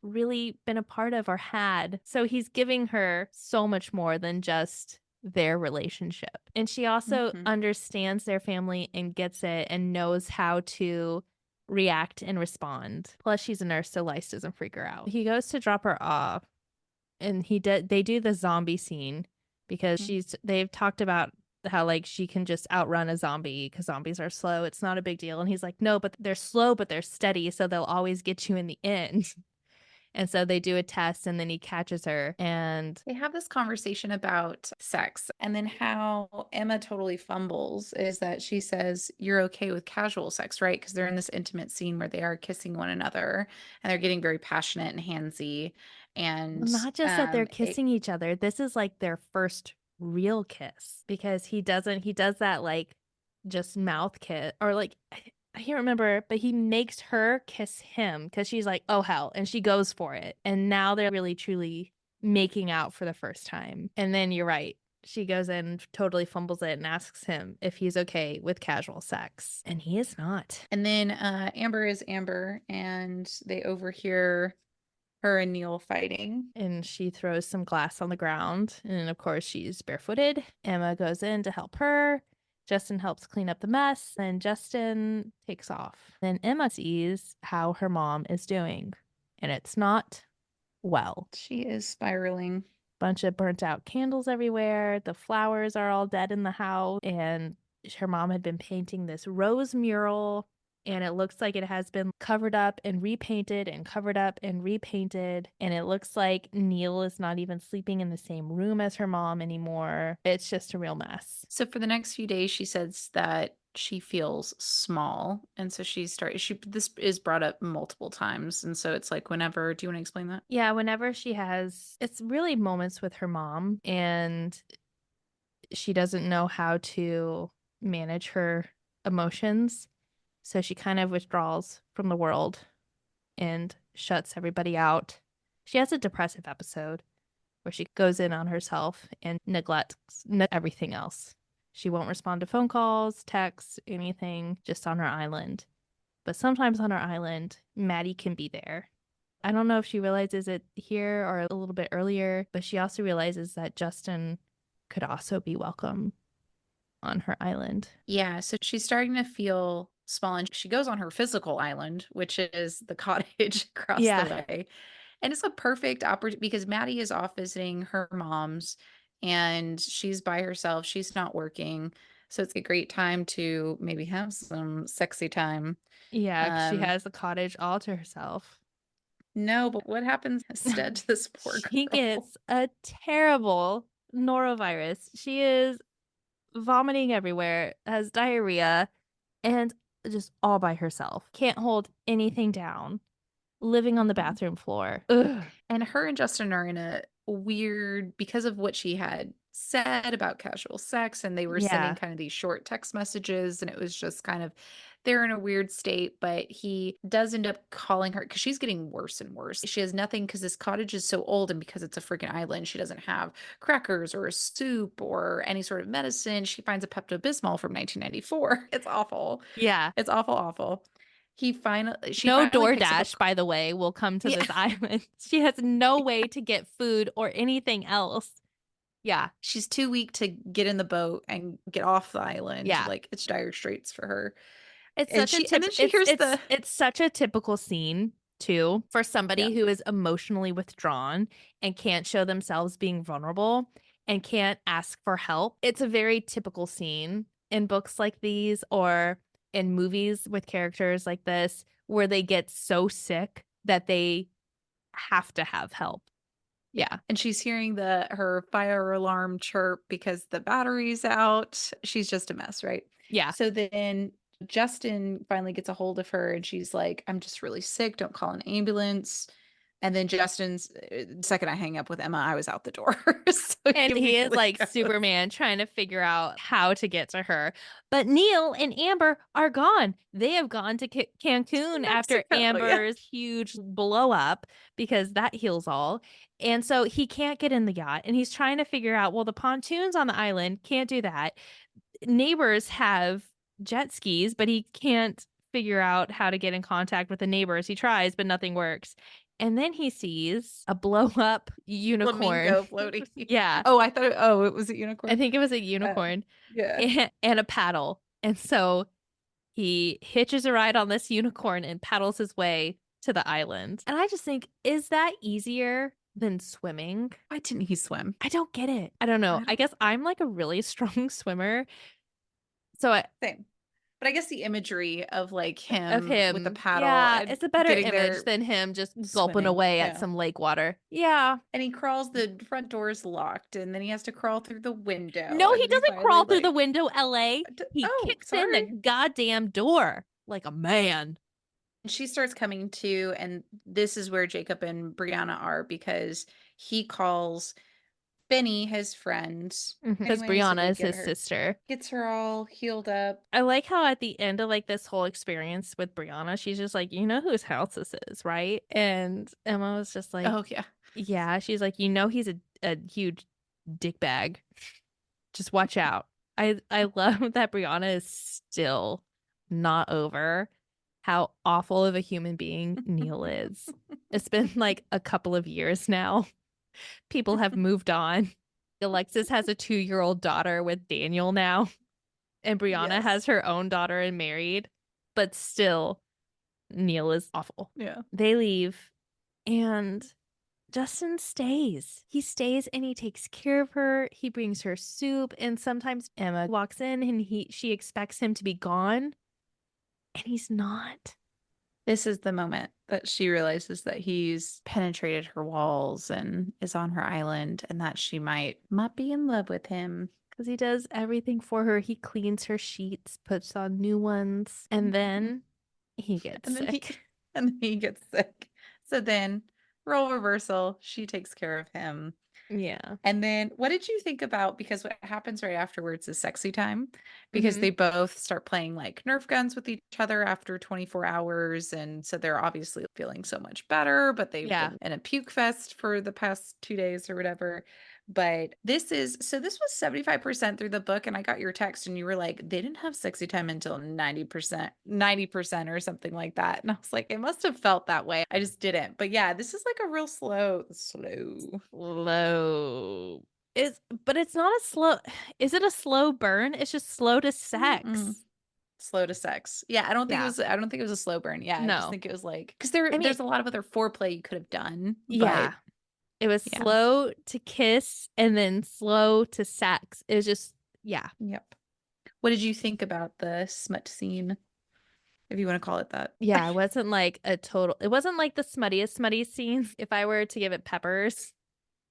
really been a part of or had. So he's giving her so much more than just their relationship. And she also Mhm. understands their family and gets it and knows how to react and respond. Plus, she's a nurse, so lice doesn't freak her out. He goes to drop her off, and they do the zombie scene because Mm. they've talked about how like she can just outrun a zombie because zombies are slow. It's not a big deal. And he's like, no, but they're slow, but they're steady, so they'll always get you in the end. And so they do a test, and then he catches her, and They have this conversation about sex, and then how Emma totally fumbles is that she says, "You're okay with casual sex, right?" Because they're in this intimate scene where they are kissing one another and they're getting very passionate and handsy. well, And not just that they're it kissing each other. This is like their first real kiss because he does that like just mouth kiss or like I can't remember, but he makes her kiss him because she's like, oh hell. And she goes for it. And now they're really truly making out for the first time. And then you're right. She goes in, totally fumbles it, and asks him if he's okay with casual sex. And he is not. and then Amber is Amber, and they overhear her and Neil fighting. And she throws some glass on the ground. And of course, she's barefooted. Emma goes in to help her. Justin helps clean up the mess. Then Justin takes off. Then Emma sees how her mom is doing. And it's not well. She is spiraling. Bunch of burnt out candles everywhere. The flowers are all dead in the house. And her mom had been painting this rose mural. And it looks like it has been covered up and repainted and covered up and repainted. And it looks like Neil is not even sleeping in the same room as her mom anymore. It's just a real mess. So for the next few days, she says that she feels small, and so she starts. She this is brought up multiple times, and so it's like whenever. Do you want to explain that? Yeah, whenever it's really moments with her mom, and she doesn't know how to manage her emotions. So she kind of withdraws from the world and shuts everybody out. She has a depressive episode where she goes in on herself and neglects everything else. She won't respond to phone calls, texts, anything, just on her island. But sometimes on her island, Maddie can be there. I don't know if she realizes it here or a little bit earlier, but she also realizes that Justin could also be welcome on her island. Yeah, so she's starting to feel small, and she goes on her physical island, which is the cottage across the Yeah. way. And it's a perfect opportunity because Maddie is off visiting her mom's and she's by herself. She's not working. So it's a great time to maybe have some sexy time. Yeah, 'cause she Um, has the cottage all to herself. no, but what happens instead to this poor She girl? gets a terrible norovirus. She is vomiting everywhere, has diarrhea, and just all by herself. Can't hold anything down. Living on the bathroom floor. Ugh. And her and Justin are in a weird because of what she had said about casual sex, and they were sending Yeah. kind of these short text messages, and it was just kind of they're in a weird state, but he does end up calling her because she's getting worse and worse. She has nothing because this cottage is so old, and because it's a freaking island, she doesn't have crackers or a soup or any sort of medicine. She finds a Pepto-Bismol from 1994. It's awful. Yeah. It's awful, awful. She No finally picks up a DoorDash, by the way, will come to yeah. this island. She has no way to get food or anything else. Yeah. She's too weak to get in the boat and get off the island. Yeah. Like it's dire straits for her. It's And such a she and tip then she hears the it's such a typical scene too for yeah. somebody who is emotionally withdrawn and can't show themselves being vulnerable and can't ask for help. It's a very typical scene in books like these or in movies with characters like this where they get so sick that they have to have help. Yeah, Yeah. and she's hearing the her fire alarm chirp because the battery's out. She's just a mess, right? Yeah. So then Justin finally gets a hold of her and she's like, "I'm just really sick. Don't call an ambulance." And then Justin's the second I hang up with Emma, I was out the door. So he And he is immediately like goes Superman trying to figure out how to get to her. But Neil and Amber are gone. They have gone to to Cancun after Mexico. Yeah. Amber's huge blow up because that heals all. And so he can't get in the yacht and he's trying to figure out, well, the pontoons on the island can't do that. Neighbors have jet skis, but he can't figure out how to get in contact with the neighbors. He tries, but nothing works. And then he sees a blow up unicorn. Flamingo floaty. Yeah, Oh, I thought it was a I unicorn. think it was a Uh, unicorn yeah. and a paddle. And so he hitches a ride on this unicorn and paddles his way to the island. And I just think, is that easier than swimming? Why didn't he swim? I don't get it. I don't know. I I don't guess I'm like a really strong swimmer. So same. But I guess the imagery of like of him with the him, paddle yeah, and it's a better getting image there than him just gulping swimming. away at Yeah. some lake water. Yeah. And he crawls, the front door is locked, and then he has to crawl through the window. No, And he then he doesn't finally crawl through the like, window, LA. He oh, kicks in the sorry. goddamn door like a man. She starts coming to, and this is where Jacob and Brianna are because he calls Benny his friend. Because Anyways, to Brianna go is get his her. sister. Gets her all healed up. I like how at the end of like this whole experience with Brianna, she's just like, you know whose house this is, right? And Emma was just like, Oh, yeah. yeah. She's like, you know, he's a huge dick bag. Just watch out. I love that Brianna is still not over how awful of a human being Neil is. It's been like a couple of years now. People have moved on. Alexis has a 2-year-old daughter with Daniel now, and Brianna Yes. has her own daughter and married, but still, Neil is awful. Yeah. They leave, and Justin stays. He stays and he takes care of her. He brings her soup, and sometimes Emma walks in and she expects him to be gone, and he's not. This is the moment that she realizes that he's penetrated her walls and is on her island and that she might not be in love with him. Because he does everything for her. He cleans her sheets, puts on new ones, and then he gets And then he sick. and then he gets sick. So then role reversal, she takes care of him. Yeah. And then what did you think about, because what happens right afterwards is sexy time, because Hmm. they both start playing like Nerf guns with each other after 24 hours. And so they're obviously feeling so much better, but they've Yeah. been in a puke fest for the past 2 days or whatever. But this was 75% through the book. And I got your text and you were like, they didn't have sexy time until 90% or something like that. And I was like, it must have felt that way. I just didn't. But yeah, this is like a real slow. Slow. But it's not a slow. Is it a slow burn? It's just slow to Mm-mm. sex. Slow to sex. Yeah, Yeah. I don't think it was a slow burn. Yeah, I just No. think it was like because I mean, there's a lot of other foreplay you could have done, but yeah. It was yeah. slow to kiss and then slow to sex. It was just, yeah. Yep. What did you think about the smut scene, if you want to call it that? Yeah, it wasn't like it wasn't like the smutty scenes. If I were to give it peppers,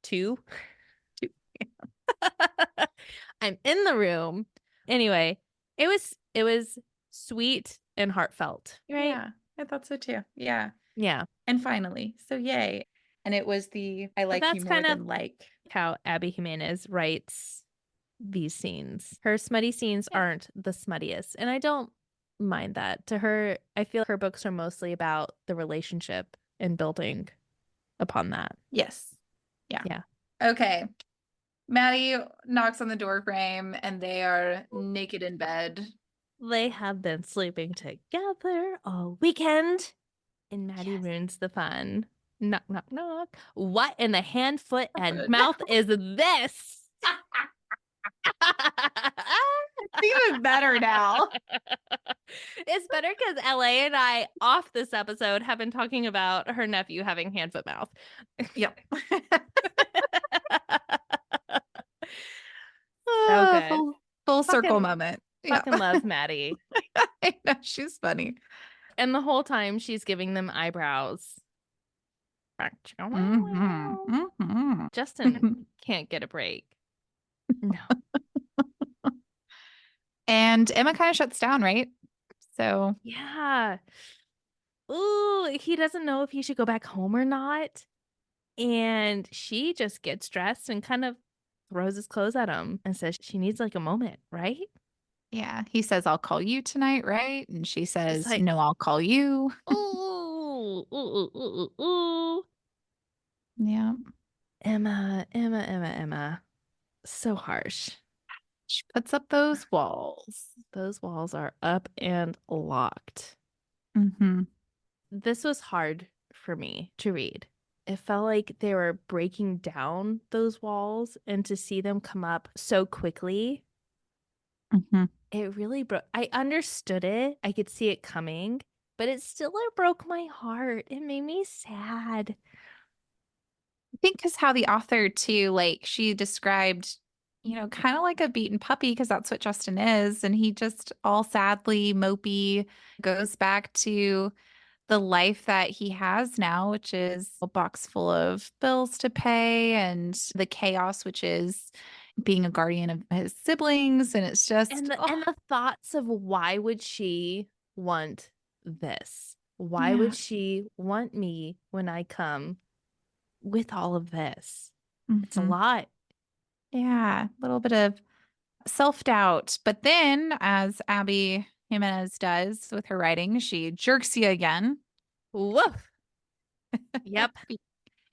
2. I'm in the room. Anyway, it was sweet and heartfelt, right? Yeah, I thought so too. Yeah. Yeah. And finally, so yay. And it was the I But like you that's more kind of than like. how Abby Jimenez writes these scenes. Her smutty scenes Yeah. aren't the smuttiest, and I don't mind that. To her, I feel her books are mostly about the relationship and building upon that. Yes. Yeah. Yeah. Okay. Maddie knocks on the door frame and they are naked in bed. They have been sleeping together all weekend, and Maddie Yes. ruins the fun. Knock, knock, knock. What in the hand, foot, and No. mouth is this? It's even better now. It's better because LA and I, off this episode, have been talking about her nephew having hand, foot, mouth. Yep. So good. Full circle Fucking, moment. Yeah. fucking love Maddie. I know, she's funny. And the whole time she's giving them eyebrows. Justin can't get a break. No. And Emma kind of shuts down, right? So, Yeah. Ooh, he doesn't know if he should go back home or not. And she just gets dressed and kind of throws his clothes at him and says she needs like a moment, right? yeah, he says, I'll call you tonight, right? And she It's says, like, no, I'll call you. ooh, ooh, ooh, ooh, ooh, ooh. Yeah. Emma. So harsh. She puts up those walls. Those walls are up and locked. Mm-hmm. This was hard for me to read. It felt like they were breaking down those walls, and to see them come up so quickly, Mhm. it really broke. I understood it. I could see it coming, but it broke my heart. It made me sad. I think because how the author too, like she described, kind of like a beaten puppy, because that's what Justin is. And he just all sadly, mopey, goes back to the life that he has now, which is a box full of bills to pay and the chaos, which is being a guardian of his siblings. And it's just, And oh, the thoughts of why would she want this? Why would yeah. she want me when I come with all of this? It's a Hmm. lot. Yeah. A little bit of self-doubt. But then, as Abby Jimenez does with her writing, she jerks you again. Woof. Yep. Be-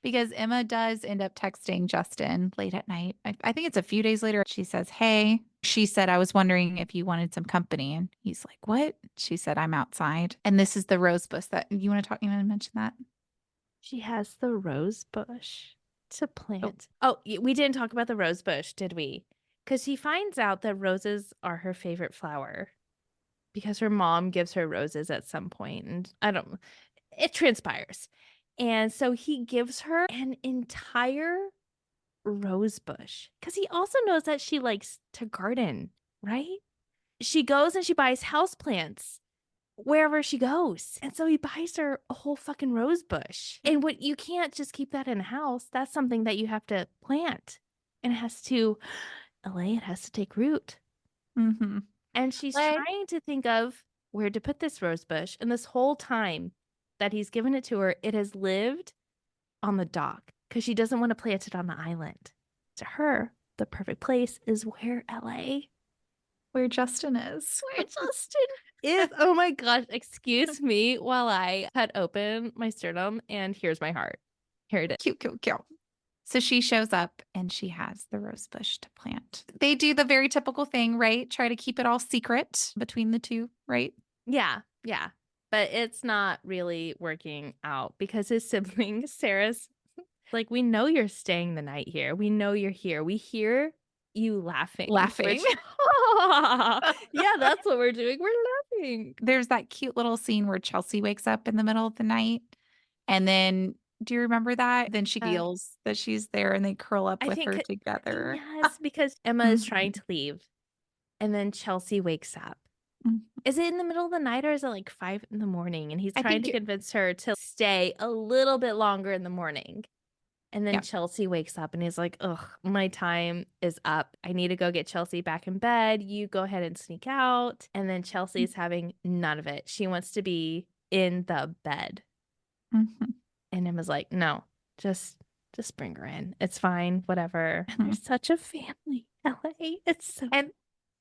Because Emma does end up texting Justin late at night. I think it's a few days later. She says, "Hey," she said, "I was wondering if you wanted some company." And he's like, "What?" She said, "I'm outside." And this is the rose bush that you want to talk, you want to mention that? She has the rose bush to Oh, plant. Oh, we didn't talk about the rose bush, did we? Because he finds out that roses are her favorite flower because her mom gives her roses at some point, and I don't, it transpires. And so he gives her an entire rose bush because he also knows that she likes to garden, right? She goes and she buys houseplants wherever she goes. And so he buys her a whole fucking rose bush. And what you can't just keep that in a house. That's something that you have to plant. And it has to, LA, it has to take root. mm-hmm. And she's Like, trying to think of where to put this rose bush. And this whole time that he's given it to her, it has lived on the dock because she doesn't want to plant it on the island. To her, the perfect place is where, LA? where Justin is. Where Justin is. Oh my gosh. Excuse me while I cut open my sternum, and here's my heart. Here it is. Cute, cute, cute. So she shows up and she has the rose bush to plant. They do the very typical thing, right? Try to keep it all secret between the two, right? Yeah, yeah. But it's not really working out because his sibling, Sarah's like, we know you're staying the night here. We know you're here. We hear you laughing, Laughing. which, yeah, that's what we're doing. We're laughing. There's that cute little scene where Chelsea wakes up in the middle of the night. And then, do you remember that? Then she Uh, feels that she's there and they curl up I with think, her together. yes, because Emma is trying Mhm. to leave and then Chelsea wakes up. Mhm. Is it in the middle of the night or is it like 5 in the morning? And he's I trying think to it, convince her to stay a little bit longer in the morning. And then yeah. Chelsea wakes up and he's like, ugh, my time is up. I need to go get Chelsea back in bed. You go ahead and sneak out. And then Chelsea's having none of it. She wants to be in the bed. Mhm. And Emma's like, no, just just bring her in. It's fine, whatever. And they're Mhm. such a family. LA. It's so And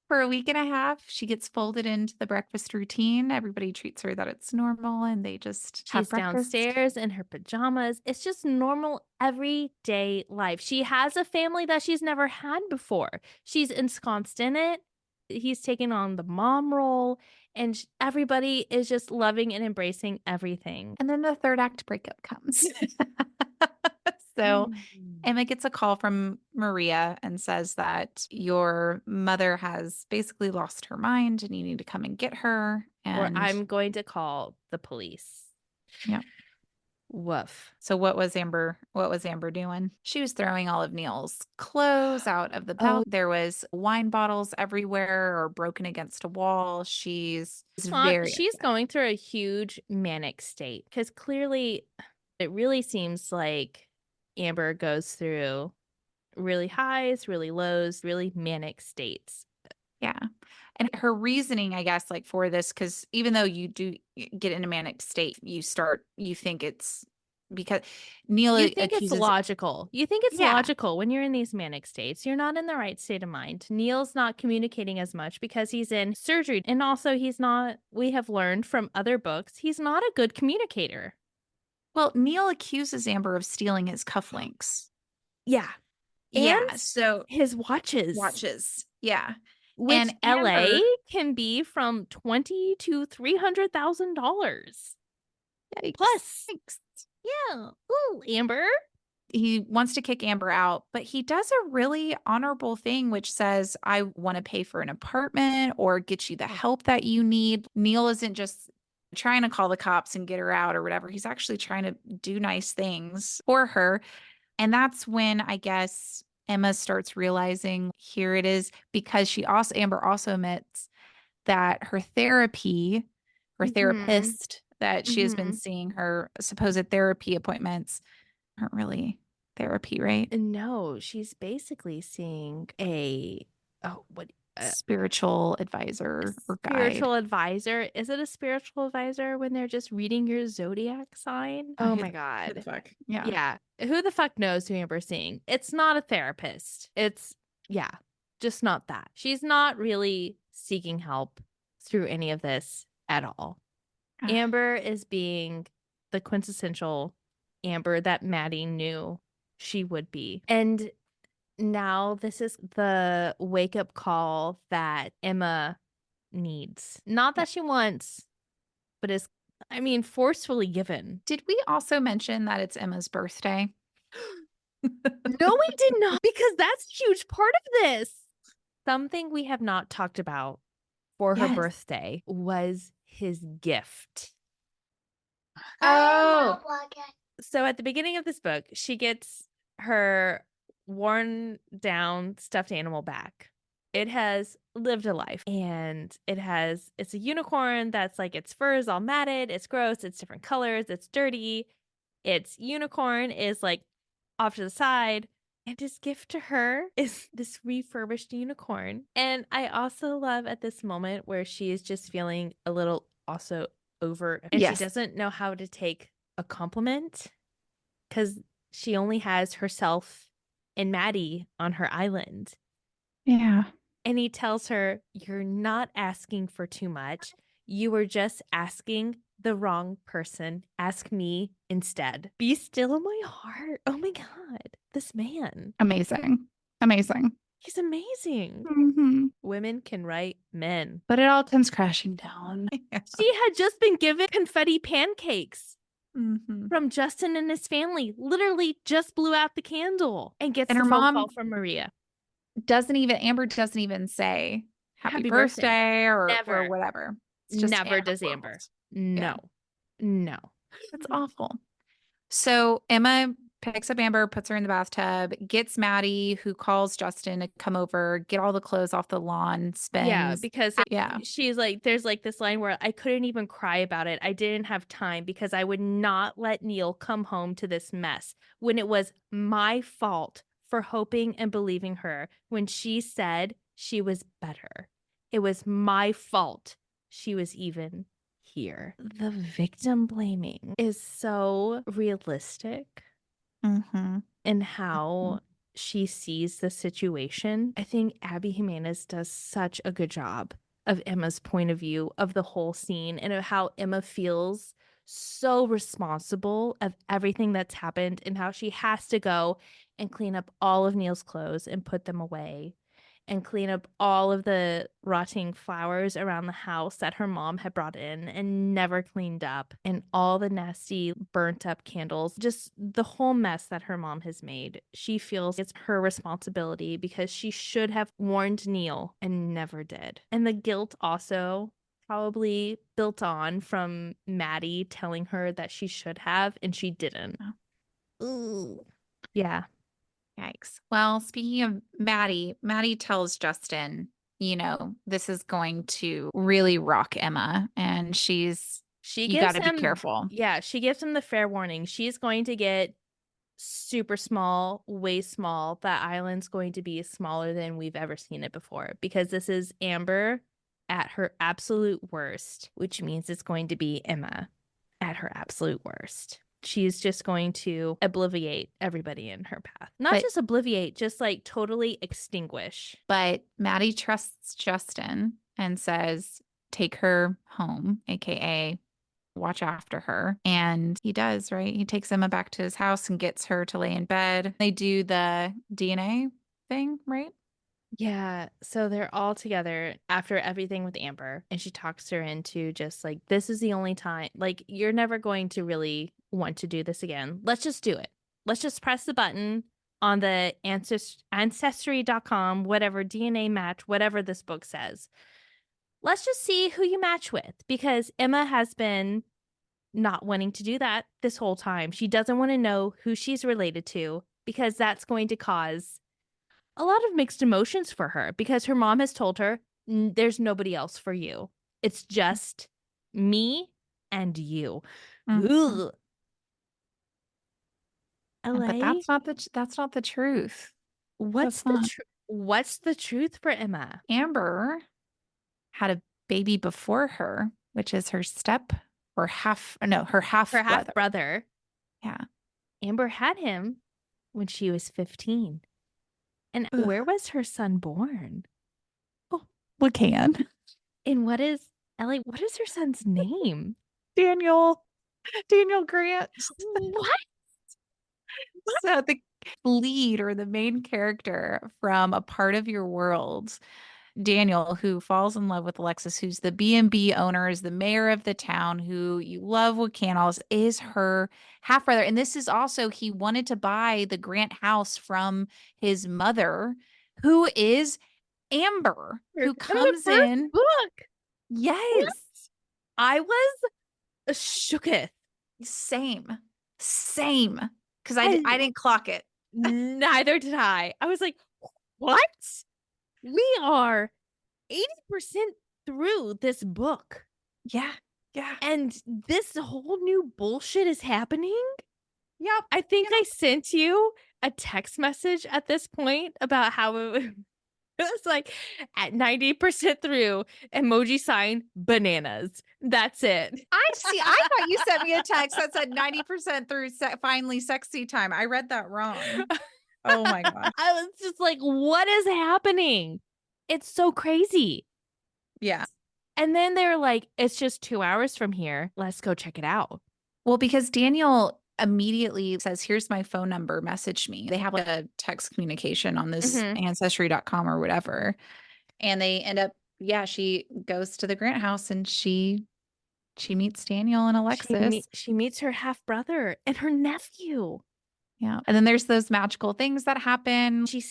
for a week and a half, she gets folded into the breakfast routine. Everybody treats her that it's normal and they just have she's breakfast. downstairs in her pajamas. It's just normal everyday life. She has a family that she's never had before. She's ensconced in it. He's taking on the mom role, and everybody is just loving and embracing everything. And then the third act breakup comes. So Mm. Emma gets a call from Maria and says that your mother has basically lost her mind and you need to come and get her. Or And I'm going to call the police. yeah. Woof. So what was Amber doing? She was throwing all of Neil's clothes out of the Oh, balcony. There was wine bottles everywhere or broken against a wall. She's very she's upset. going through a huge manic state because clearly it really seems like Amber goes through really highs, really lows, really manic states. Yeah. And her reasoning, I guess, like for this, because even though you do get in a manic state, you think it's because Neil You think it's accuses, logical. You think it's yeah. logical when you're in these manic states. You're not in the right state of mind. Neil's not communicating as much because he's in surgery. And also, he's not, we have learned from other books, he's not a good communicator. Well, Neil accuses Amber of stealing his cufflinks. Yeah. And Yeah. So his watches, watches. Yeah. which And LA Amber, can be from 20 to $300,000 yikes. plus. Yikes. Yeah. Ooh, Amber. He wants to kick Amber out, but he does a really honorable thing, which says, I want to pay for an apartment or get you the Oh. help that you need. Neil isn't just trying to call the cops and get her out or whatever. He's actually trying to do nice things for her. And that's when I guess Emma starts realizing here it is because Amber also admits that her Mhm. therapist that she has been Mhm. seeing, her supposed therapy appointments aren't really therapy, right? No, she's basically seeing a oh, what Spiritual advisor or guide. spiritual advisor. Is it a spiritual advisor when they're just reading your zodiac sign? Oh my Who the god. fuck? Yeah. Yeah. Who the fuck knows who Amber's seeing? It's not a therapist. It's yeah, just not that. She's not really seeking help through any of this at all. Ah, Amber is being the quintessential Amber that Maddie knew she would be. And now this is the wake up call that Emma needs. Not yeah. that she wants, but is, I mean, forcefully given. Did we also mention that it's Emma's birthday? No, we did not, because that's a huge part of this. Something we have not talked about for her Yes. birthday was his gift. Oh, So at the beginning of this book, she gets her worn down stuffed animal back. It has lived a life and it's a unicorn that's like its fur is all matted, it's gross, it's different colors, it's dirty. Its unicorn is like off to the side. And his gift to her is this refurbished unicorn. And I also love at this moment where she is just feeling a little also over and she yes. doesn't know how to take a compliment because she only has herself and Maddie on her island. Yeah. And he tells her, "You're not asking for too much. You were just asking the wrong person. Ask me instead. Be still in my heart." Oh my God. This man. Amazing. Amazing. He's amazing. Hmm. Women can write men. But it all comes crashing down. Yeah. She had just been given confetti pancakes Hmm. from Justin and his family. Literally just blew out the candle and gets And the her phone mom call from Maria. Amber doesn't even say happy Happy birthday. birthday or Never, whatever. It's just never Amber does Amber. calls. Yeah. No, no. That's awful. So Emma picks up Amber, puts her in the bathtub, gets Maddie, who calls Justin to come over, get all the clothes off the lawn, Yeah, spins. because Yeah. she's like, there's like this line where I couldn't even cry about it. I didn't have time because I would not let Neil come home to this mess when it was my fault for hoping and believing her when she said she was better. It was my fault she was even here. The victim blaming is so realistic Hmm. in how she sees the situation. I think Abby Jimenez does such a good job of Emma's point of view of the whole scene and of how Emma feels so responsible of everything that's happened and how she has to go and clean up all of Neil's clothes and put them away and clean up all of the rotting flowers around the house that her mom had brought in and never cleaned up, and all the nasty burnt up candles, just the whole mess that her mom has made. She feels it's her responsibility because she should have warned Neil and never did. And the guilt also probably built on from Maddie telling her that she should have and she didn't. Ooh. Yeah. Yikes. Well, speaking of Maddie tells Justin, this is going to really rock Emma, and She you got gives to be him, careful. yeah, she gives him the fair warning. She's going to get super small, way small. That island's going to be smaller than we've ever seen it before because this is Amber at her absolute worst, which means it's going to be Emma at her absolute worst. She's just going to obliviate everybody in her path. Not But just obliviate, just like totally extinguish. but Maddie trusts Justin and says, take her home, aka watch after her. And he does, right? He takes Emma back to his house and gets her to lay in bed. They do the DNA thing, right? Yeah, so they're all together after everything with Amber, and she talks her into just like, this is the only time, like, you're never going to really want to do this again. Let's just do it. Let's just press the button on the ancestry.com, whatever DNA match, whatever this book says. Let's just see who you match with because Emma has been not wanting to do that this whole time. She doesn't want to know who she's related to because that's going to cause a lot of mixed emotions for her because her mom has told her, There's nobody else for you. It's just me and you." Mhm. Ugh. But LA, that's not the truth. what's That's the not. what's the truth for Emma? Amber had a baby before her, which is her step or half no, her Her half half brother. brother, Yeah. Amber, had him when she was 15. And Ugh. where was her son born? Oh, we can. And what is her son's name? Daniel. Daniel Grant. What? So the lead or the main character from A Part of Your World, Daniel, who falls in love with Alexis, who's the B&B owner, is the mayor of the town, who you love with Canals, is her half brother. And this is also, he wanted to buy the Grant house from his mother, who is Amber, In who the comes first in. book. What? Yes, I was shooketh. same, same. Because I I didn't clock it. Neither did I. I was like, what? We are 80% through this book. Yeah, yeah, And this whole new bullshit is happening. yep, I think I yep. sent you a text message at this point about how it was like at 90% through, emoji sign, bananas. That's it. I see. I thought you sent me a text that said 90% through finally sexy time. I read that wrong. Oh my gosh. I was just like, what is happening? It's so crazy. Yeah. And then they're like, it's just 2 hours from here. Let's go check it out. Well, because Daniel immediately says, "Here's my phone number, message me." They have like a text communication on this Hmm. ancestry.com or whatever. And they end up, yeah, she goes to the Grant house and she meets Daniel and Alexis. She meets her half brother and her nephew. Yeah. And then there's those magical things that happen. Yeah. She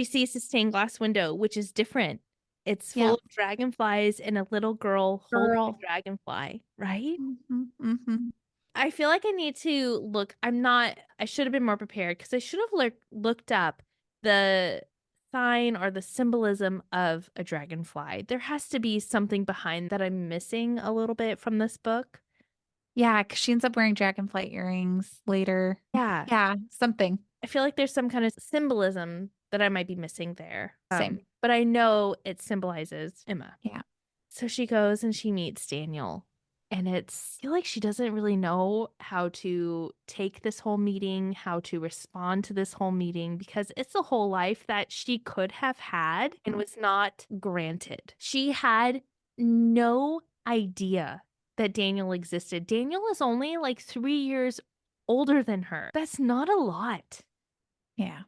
sees the stained glass window, which is different. It's full Yeah. of dragonflies and a little girl holding a Girl. dragonfly, right? Mhm, mhm. I feel like I need to look. I should have been more prepared because I should have looked up the sign or the symbolism of a dragonfly. There has to be something behind that I'm missing a little bit from this book. Yeah, 'cause she ends up wearing dragonfly earrings later. Yeah. Yeah, something. I feel like there's some kind of symbolism that I might be missing there. Same. But I know it symbolizes Emma. Yeah. So she goes and she meets Daniel. And I feel like she doesn't really know how to take this whole meeting, how to respond to this whole meeting, because it's a whole life that she could have had and was not granted. She had no idea that Daniel existed. Daniel is only like 3 years older than her. That's not a lot. Yeah.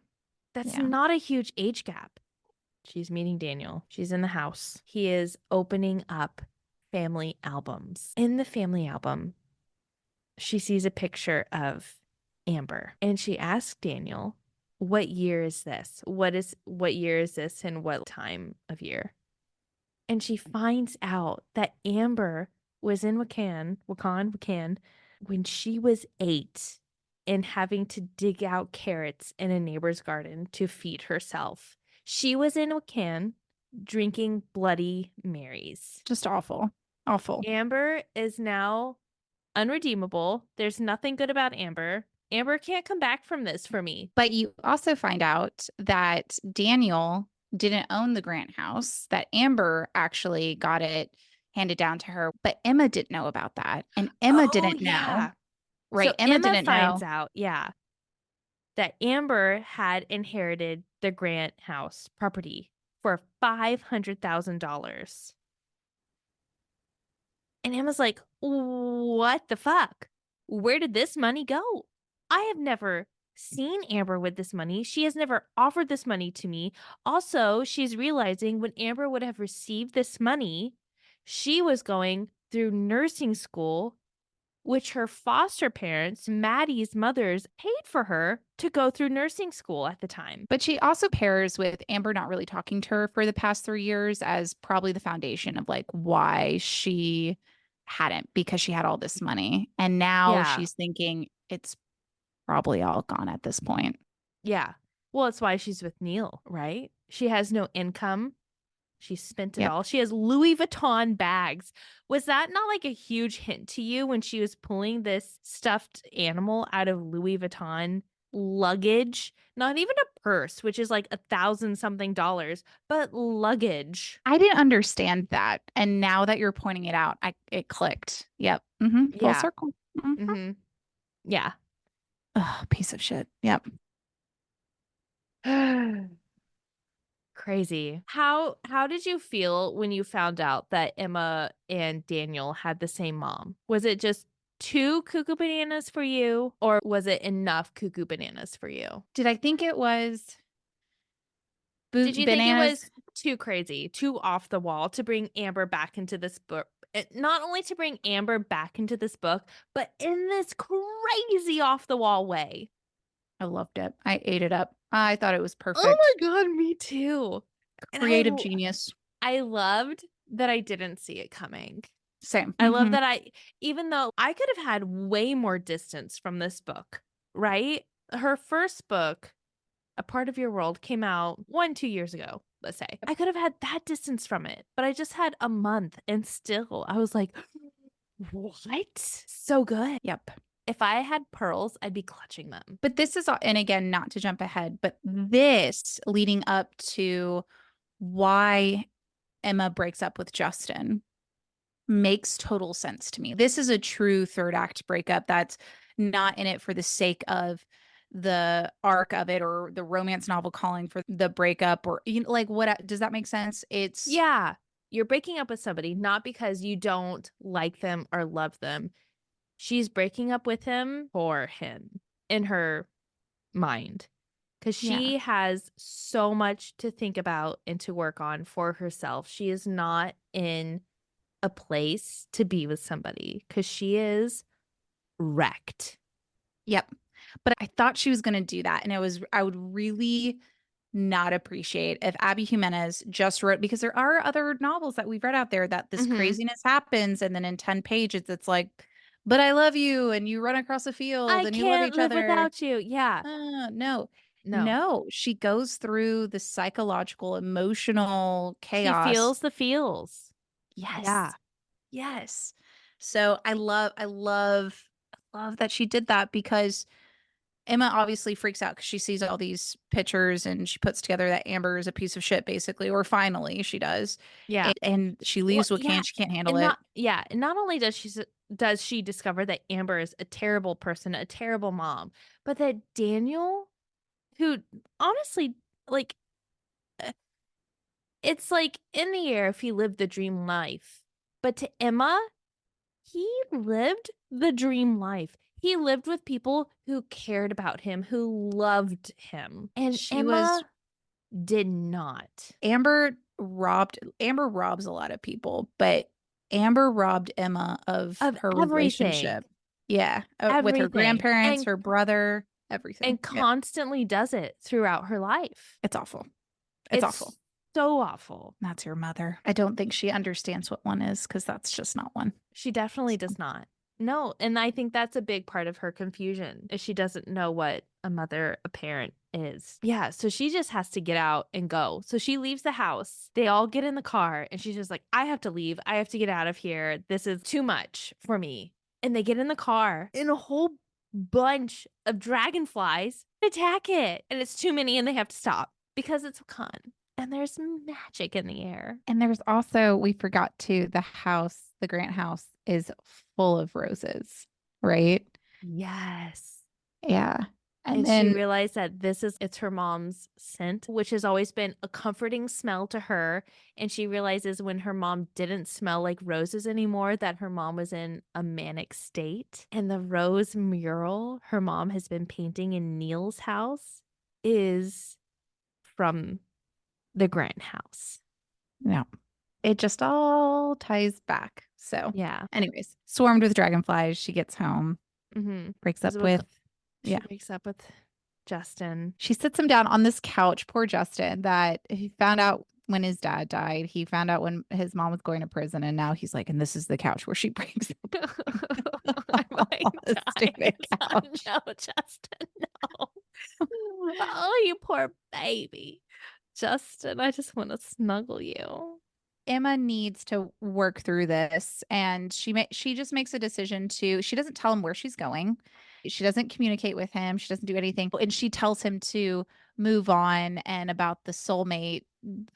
That's Yeah. not a huge age gap. She's meeting Daniel. She's in the house. He is opening up family albums. In the family album, she sees a picture of Amber and she asks Daniel, "What year is this? What year is this and what time of year?" And she finds out that Amber was in Wakan, when she was 8 and having to dig out carrots in a neighbor's garden to feed herself. She was in Wakan drinking Bloody Marys. Just awful. Awful. Amber is now unredeemable. There's nothing good about Amber. Amber can't come back from this for me. But you also find out that Daniel didn't own the Grant house, that Amber actually got it handed down to her, but Emma didn't know about that. And Emma Oh, didn't know, yeah. right? So Emma Emma didn't finds know. out, yeah, that Amber had inherited the Grant house property for $500,000. And Emma's like, what the fuck? Where did this money go? I have never seen Amber with this money. She has never offered this money to me. Also, she's realizing when Amber would have received this money, she was going through nursing school, which her foster parents, Maddie's mothers, paid for her to go through nursing school at the time. But she also pairs with Amber not really talking to her for the past 3 years as probably the foundation of like why she hadn't, because she had all this money. And now Yeah. she's thinking it's probably all gone at this point. Yeah. Well, it's why she's with Neil, right? She has no income. She spent it Yep. all. She has Louis Vuitton bags. Was that not like a huge hint to you when she was pulling this stuffed animal out of Louis Vuitton luggage? Not even a purse, which is like 1,000 something dollars, but luggage. I didn't understand that. And now that you're pointing it out, it clicked. Yep. Full Yeah. circle. Mhm. Mm-hmm. Yeah. Ugh, piece of shit. Yep. Crazy. How did you feel when you found out that Emma and Daniel had the same mom? Was it just two cuckoo bananas for you, or was it enough cuckoo bananas for you? Did I think it was Did you think it bananas? was too crazy, too off the wall to bring Amber back into this book? Not only to bring Amber back into this book, but in this crazy off the wall way. I loved it. I ate it up. I thought it was Oh perfect. my god, me too. And Creative genius. I loved that I didn't see it coming. Same. I love that even though I could have had way more distance from this book, right? Her first book, A Part of Your World, came out 2 years ago, let's say. I could have had that distance from it, but I just had a month and still I was like, what? So good. Yep. If I had pearls, I'd be clutching them. But this is, and again, not to jump ahead, but this leading up to why Emma breaks up with Justin makes total sense to me. This is a true third act breakup that's not in it for the sake of the arc of it or the romance novel calling for the breakup or like what does that make sense? It's Yeah. You're breaking up with somebody not because you don't like them or love them. She's breaking up with him for him in her mind because yeah. she has so much to think about and to work on for herself. She is not in a place to be with somebody because she is wrecked. Yep. But I thought she was going to do that and I would really not appreciate if Abby Jimenez just wrote, because there are other novels that we've read out there that this Mm-hmm. craziness happens and then in 10 pages it's like, but I love you and you run across a field I and you love can't each live other. without you. Yeah. No. No. No, she goes through the psychological, emotional She chaos. feels the feels. Yeah. Yes. Yes. So I love that she did that because Emma obviously freaks out because she sees all these pictures and she puts together that Amber is a piece of shit, basically, or finally she does. Yeah. And she Well, leaves with yeah. Can. She can't handle And it. not only does she discover that Amber is a terrible person, a terrible mom, but that Daniel, who honestly, like, uh, it's like in the air if he lived the dream life. But to Emma, he lived the dream life. He lived with people who cared about him, who loved him. And She was Emma did not. Amber robs a lot of people, but Amber robbed Emma of Of her everything. relationship. Yeah, with her Everything. grandparents, her brother, everything. And Yep. constantly does it throughout her life. It's awful. It's awful. It's so awful. That's your mother. I don't think she understands what one is because that's just not one. She definitely So, does not. No, and I think that's a big part of her confusion is she doesn't know what a mother, a parent is. Yeah, so she just has to get out and go. So she leaves the house. They all get in the car and she's just like, I have to leave. I have to get out of here. This is too much for me. And they get in the car and a whole bunch of dragonflies attack it. And it's too many and they have to stop because it's a con. And there's magic in the air. and there's also, we forgot to, the house, the Grant house is full of roses, right? Yes. Yeah. And And she then realized that it's her mom's scent, which has always been a comforting smell to her. And she realizes when her mom didn't smell like roses anymore, that her mom was in a manic state. And the rose mural her mom has been painting in Neil's house is from the Grant house. yeah, it just all ties back. So, Yeah. anyways, swarmed with dragonflies. She gets home, Mm-hmm. breaks up with, She yeah. breaks up with Justin. She sits him down on this couch, poor Justin, that he found out when his dad died. He found out when his mom was going to prison, and now he's like, and this is the couch where she breaks I might up. The die. stupid couch. No, Justin, no. Oh, you poor baby. Justin, I just want to snuggle you. Emma needs to work through this, and she just makes a decision to she doesn't tell him where she's going. She doesn't communicate with him. She doesn't do anything. And she tells him to move on and about the soulmate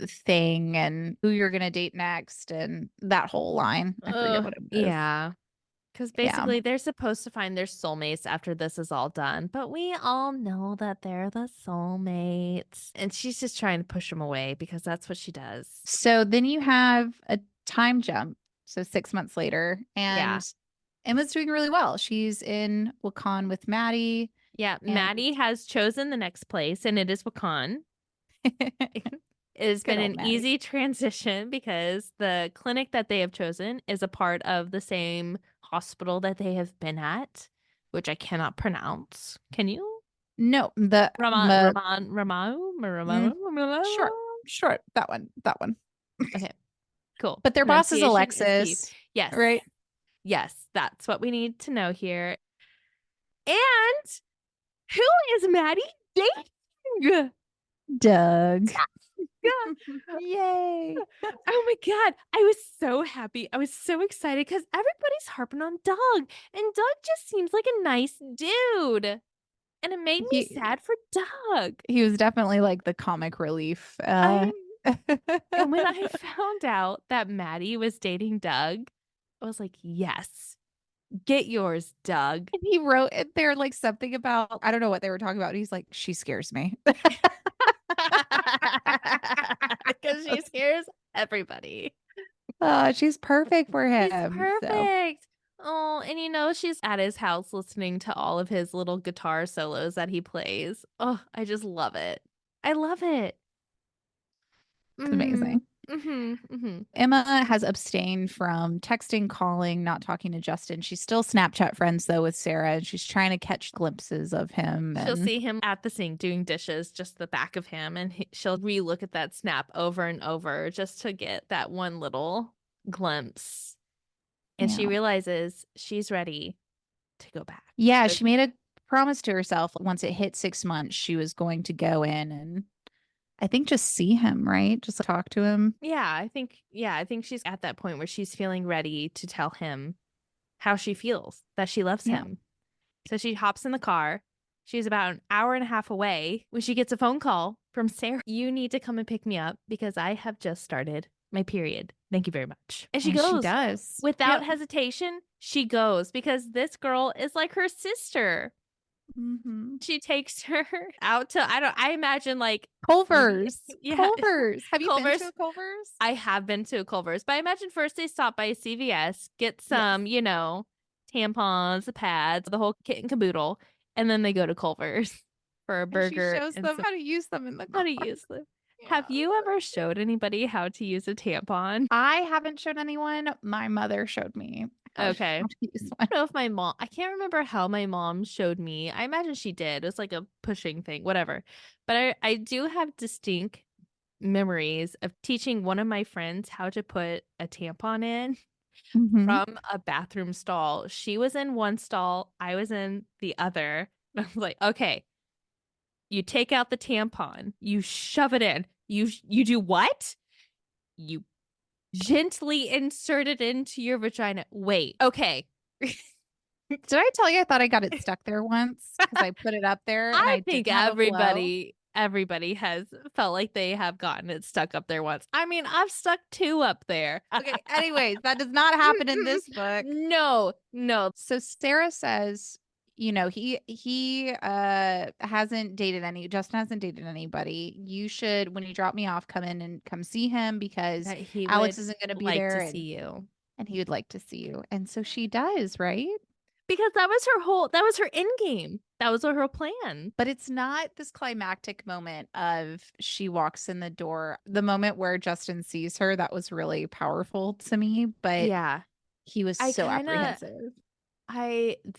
thing and who you're going to date next and that whole line. I forget what it was. Yeah. Because Yeah. basically, they're supposed to find their soulmates after this is all done, but we all know that they're the soulmates. And she's just trying to push them away because that's what she does. So then you have a time jump. So 6 months later, Yeah. and Emma's doing really well. She's in Wakan with Maddie. Yeah. And Maddie has chosen the next place, and it is Wakan. It has good been old an Maddie. easy transition because the clinic that they have chosen is a part of the same hospital that they have been at, which I cannot pronounce. Can you? No, the mm, sure, Ramon. sure, that one. Okay, cool. But their boss is Pronunciation is key. Alexis, Yes, right? yes, that's what we need to know here. And who is Maddie dating? Doug. Yeah. Yay. Oh my God. I was so happy. I was so excited because everybody's harping on Doug. And Doug just seems like a nice dude. And it made me He sad for Doug. he was definitely like the comic relief. I and when I found out that Maddie was dating Doug, I was like, yes, get yours, Doug. And he wrote it there like something about I don't know what they were talking about. He's like, she scares me. Because she scares everybody. She's perfect for She's him. So perfect. Oh, and she's at his house listening to all of his little guitar solos that he plays. Oh, I just love it. I love it. it's Mm. amazing. Mm-hmm. Emma has abstained from texting, calling, not talking to Justin. She's still Snapchat friends though with Sarah, and she's trying to catch glimpses of him. She'll And see him at the sink doing dishes, just the back of him, and she'll relook at that snap over and over just to get that one little glimpse. And she yeah, realizes she's ready to go back. yeah, she made a promise to herself once it hit 6 months, she was going to go in and I think just see him, right? Just talk to him. I think she's at that point where she's feeling ready to tell him how she feels, that she loves Yeah. him. So she hops in the car. She's about an hour and a half away when she gets a phone call from Sarah. You need to come and pick me up because I have just started my period. Thank you very much. And she And she goes does. without Yep. hesitation. She goes because this girl is like her sister. Mm-hmm. She takes her out to, I imagine like Culver's. yeah, Culver's. Have you been Culver's. to a Culver's? I have been to a Culver's, but I imagine first they stop by a CVS, get some, Yes. tampons, the pads, the whole kit and caboodle, and then they go to Culver's for a And she burger shows and them some how to use them in the how car. to use them. Yeah. Have you ever showed anybody how to use a tampon? I haven't shown anyone. My mother showed me Okay. how to use I one. don't know if I can't remember how my mom showed me. I imagine she did. It was like a pushing thing, whatever. But I do have distinct memories of teaching one of my friends how to put a tampon in Mm-hmm. from a bathroom stall. She was in one stall, I was in the other. And I was like, okay, you take out the tampon, you shove it in. You do what? You gently insert it into your vagina. Wait, okay. Did I tell you I thought I got it stuck there once because I put it up there and I I think didn't have a flow? everybody has felt like they have gotten it stuck up there once. I mean, I've stuck two up there. Okay, anyways, that does not happen in this book. No, no. So Sarah says he hasn't dated any Justin hasn't dated anybody. You should, when you drop me off, come in and come see him because That he Alex would isn't going to be like there to see you. and he would like to see you. And so she does, right? Because that was her end game. That was her plan. But it's not this climactic moment of she walks in the door. The moment where Justin sees her, that was really powerful to me, but Yeah. he was I so kind of apprehensive.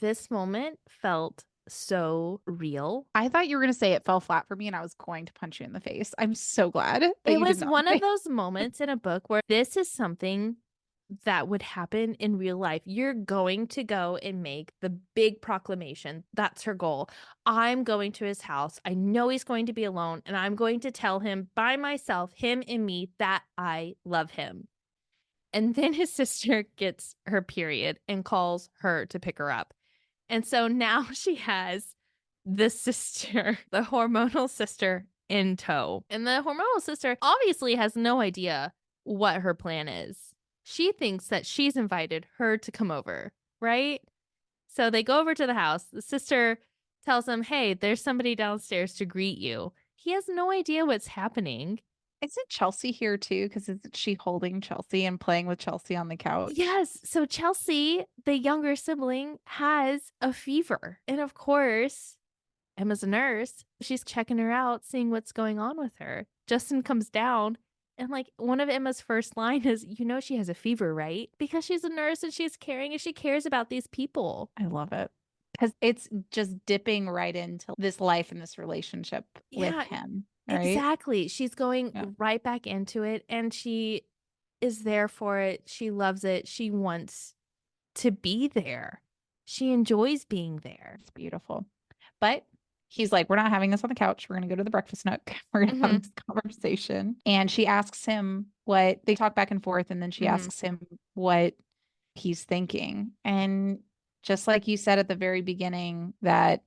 this moment felt so real. I thought you were going to say it fell flat for me and I was going to punch you in the face. I'm so glad that It you did was not one of say. those moments in a book where this is something that would happen in real life. You're going to go and make the big proclamation. That's her goal. I'm going to his house. I know he's going to be alone, and I'm going to tell him by myself, him and me, that I love him. And then his sister gets her period and calls her to pick her up. And so now she has the sister, the hormonal sister in tow. And the hormonal sister obviously has no idea what her plan is. She thinks that she's invited her to come over, right? So they go over to the house. The sister tells him, "Hey, there's somebody downstairs to greet you." He has no idea what's happening. Isn't Chelsea here too? Because isn't she holding Chelsea and playing with Chelsea on the couch? Yes. So Chelsea, the younger sibling, has a fever. And of course, Emma's a nurse. She's checking her out, seeing what's going on with her. Justin comes down, and like one of Emma's first line is, "You know, she has a fever, right?" Because she's a nurse and she's caring and she cares about these people. I love it. Because it's just dipping right into this life and this relationship with Yeah, him, right? exactly. She's going Yeah. right back into it and she is there for it. She loves it. She wants to be there. She enjoys being there. It's beautiful. But he's like, we're not having this on the couch. We're going to go to the breakfast nook. We're going to have Hmm. this conversation. And she asks him what they talk back and forth. And then she Hmm. asks him what he's thinking. And just like you said at the very beginning, that,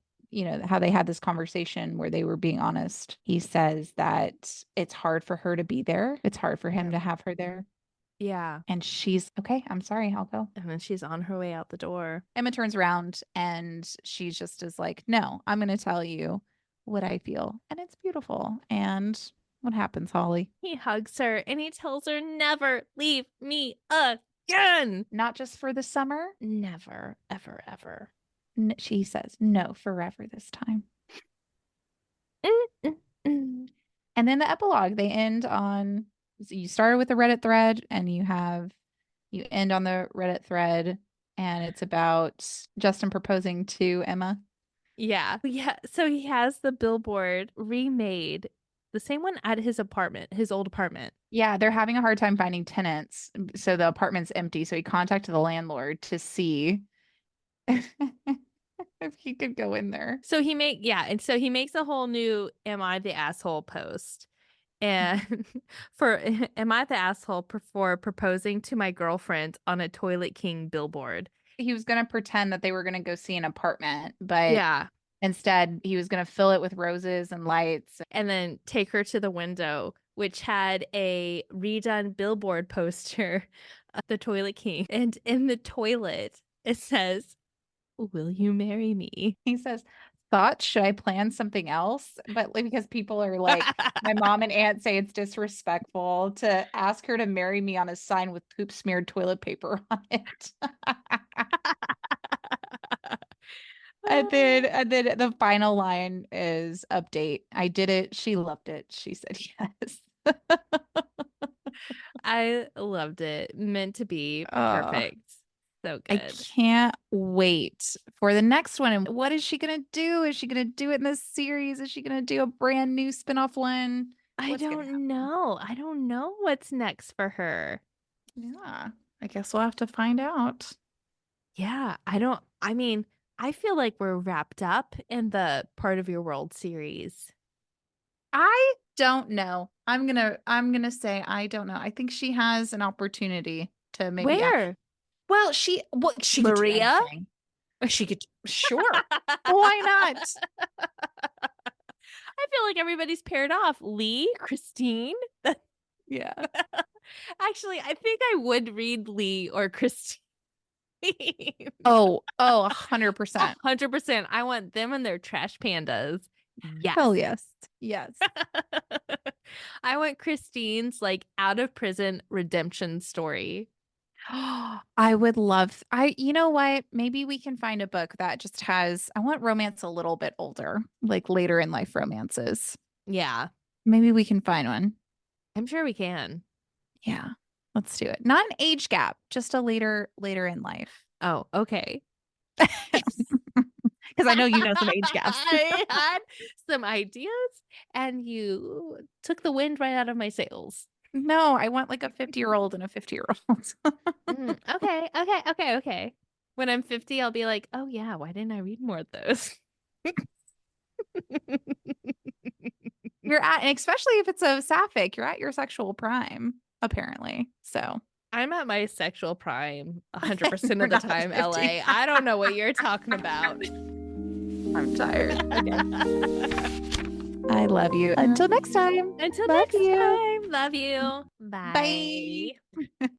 how they had this conversation where they were being honest, he says that it's hard for her to be there. It's hard for him Yeah. to have her there. Yeah. And she's okay. I'm sorry. I'll go. And then she's on her way out the door. Emma turns around and she's just is like, no, I'm going to tell you what I feel. And it's beautiful. And what happens, Holly? He hugs her and he tells her, "Never leave me again." Not just for the summer. Never, ever, ever. She says, no, forever this time. Mm, mm, mm. And then the epilogue, they end on, so you started with the Reddit thread and you end on the Reddit thread and it's about Justin proposing to Emma. Yeah. Yeah. So he has the billboard remade, the same one at his apartment, his old apartment. Yeah, they're having a hard time finding tenants. So the apartment's empty. So he contacted the landlord to see if he could go in there. So and so he makes a whole new "Am I the asshole" post. And for "Am I the asshole for proposing to my girlfriend on a Toilet King billboard?" He was going to pretend that they were going to go see an apartment, but Yeah. instead he was going to fill it with roses and lights. And then take her to the window, which had a redone billboard poster of the Toilet King. And in the toilet, it says, "Will you marry me?" He says, thoughts, should I plan something else? But like, because people are like, my mom and aunt say it's disrespectful to ask her to marry me on a sign with poop smeared toilet paper on it. And then the final line is update. I did it. She loved it. She said yes. I loved it. Meant to be Oh, perfect. So I good. can't wait for the next one. And what is she gonna do? Is she gonna do it in this series? Is she gonna do a brand new spinoff one? I What's gonna don't happen? know. I don't know what's next for her. Yeah, I guess we'll have to find out. Yeah, I don't, I mean, I feel like we're wrapped up in the Part of Your World series. I don't know. I'm gonna say I don't know. I think she has an opportunity to maybe act. Where? Well, she could do Maria? anything. She could sure. Why not? I feel like everybody's paired off. Lee, Christine. Yeah. Actually, I think I would read Lee or Christine. Oh, 100%. 100%. I want them and their trash pandas. Hell Yes. yes. Yes. I want Christine's like out of prison redemption story. I would love you know what? Maybe we can find a book that just has I want romance a little bit older, like later in life romances. Yeah, Maybe we can find one. I'm sure we can. Yeah. Let's do it. Not an age gap, just a later in life. Oh, okay. Because I know you know some age gaps. I had some ideas and you took the wind right out of my sails. No, I want like a 50-year-old and a 50-year-old. Okay, okay, okay, okay. When I'm 50, I'll be like, oh yeah, why didn't I read more of those? You're at, and especially if it's a sapphic, you're at your sexual prime, apparently. So I'm at my sexual prime 100% we're of the not time, 50. LA. I don't know what you're talking about. I'm tired. Okay. I love you. Until next time. Until Love next you. time, love you. Bye. Bye.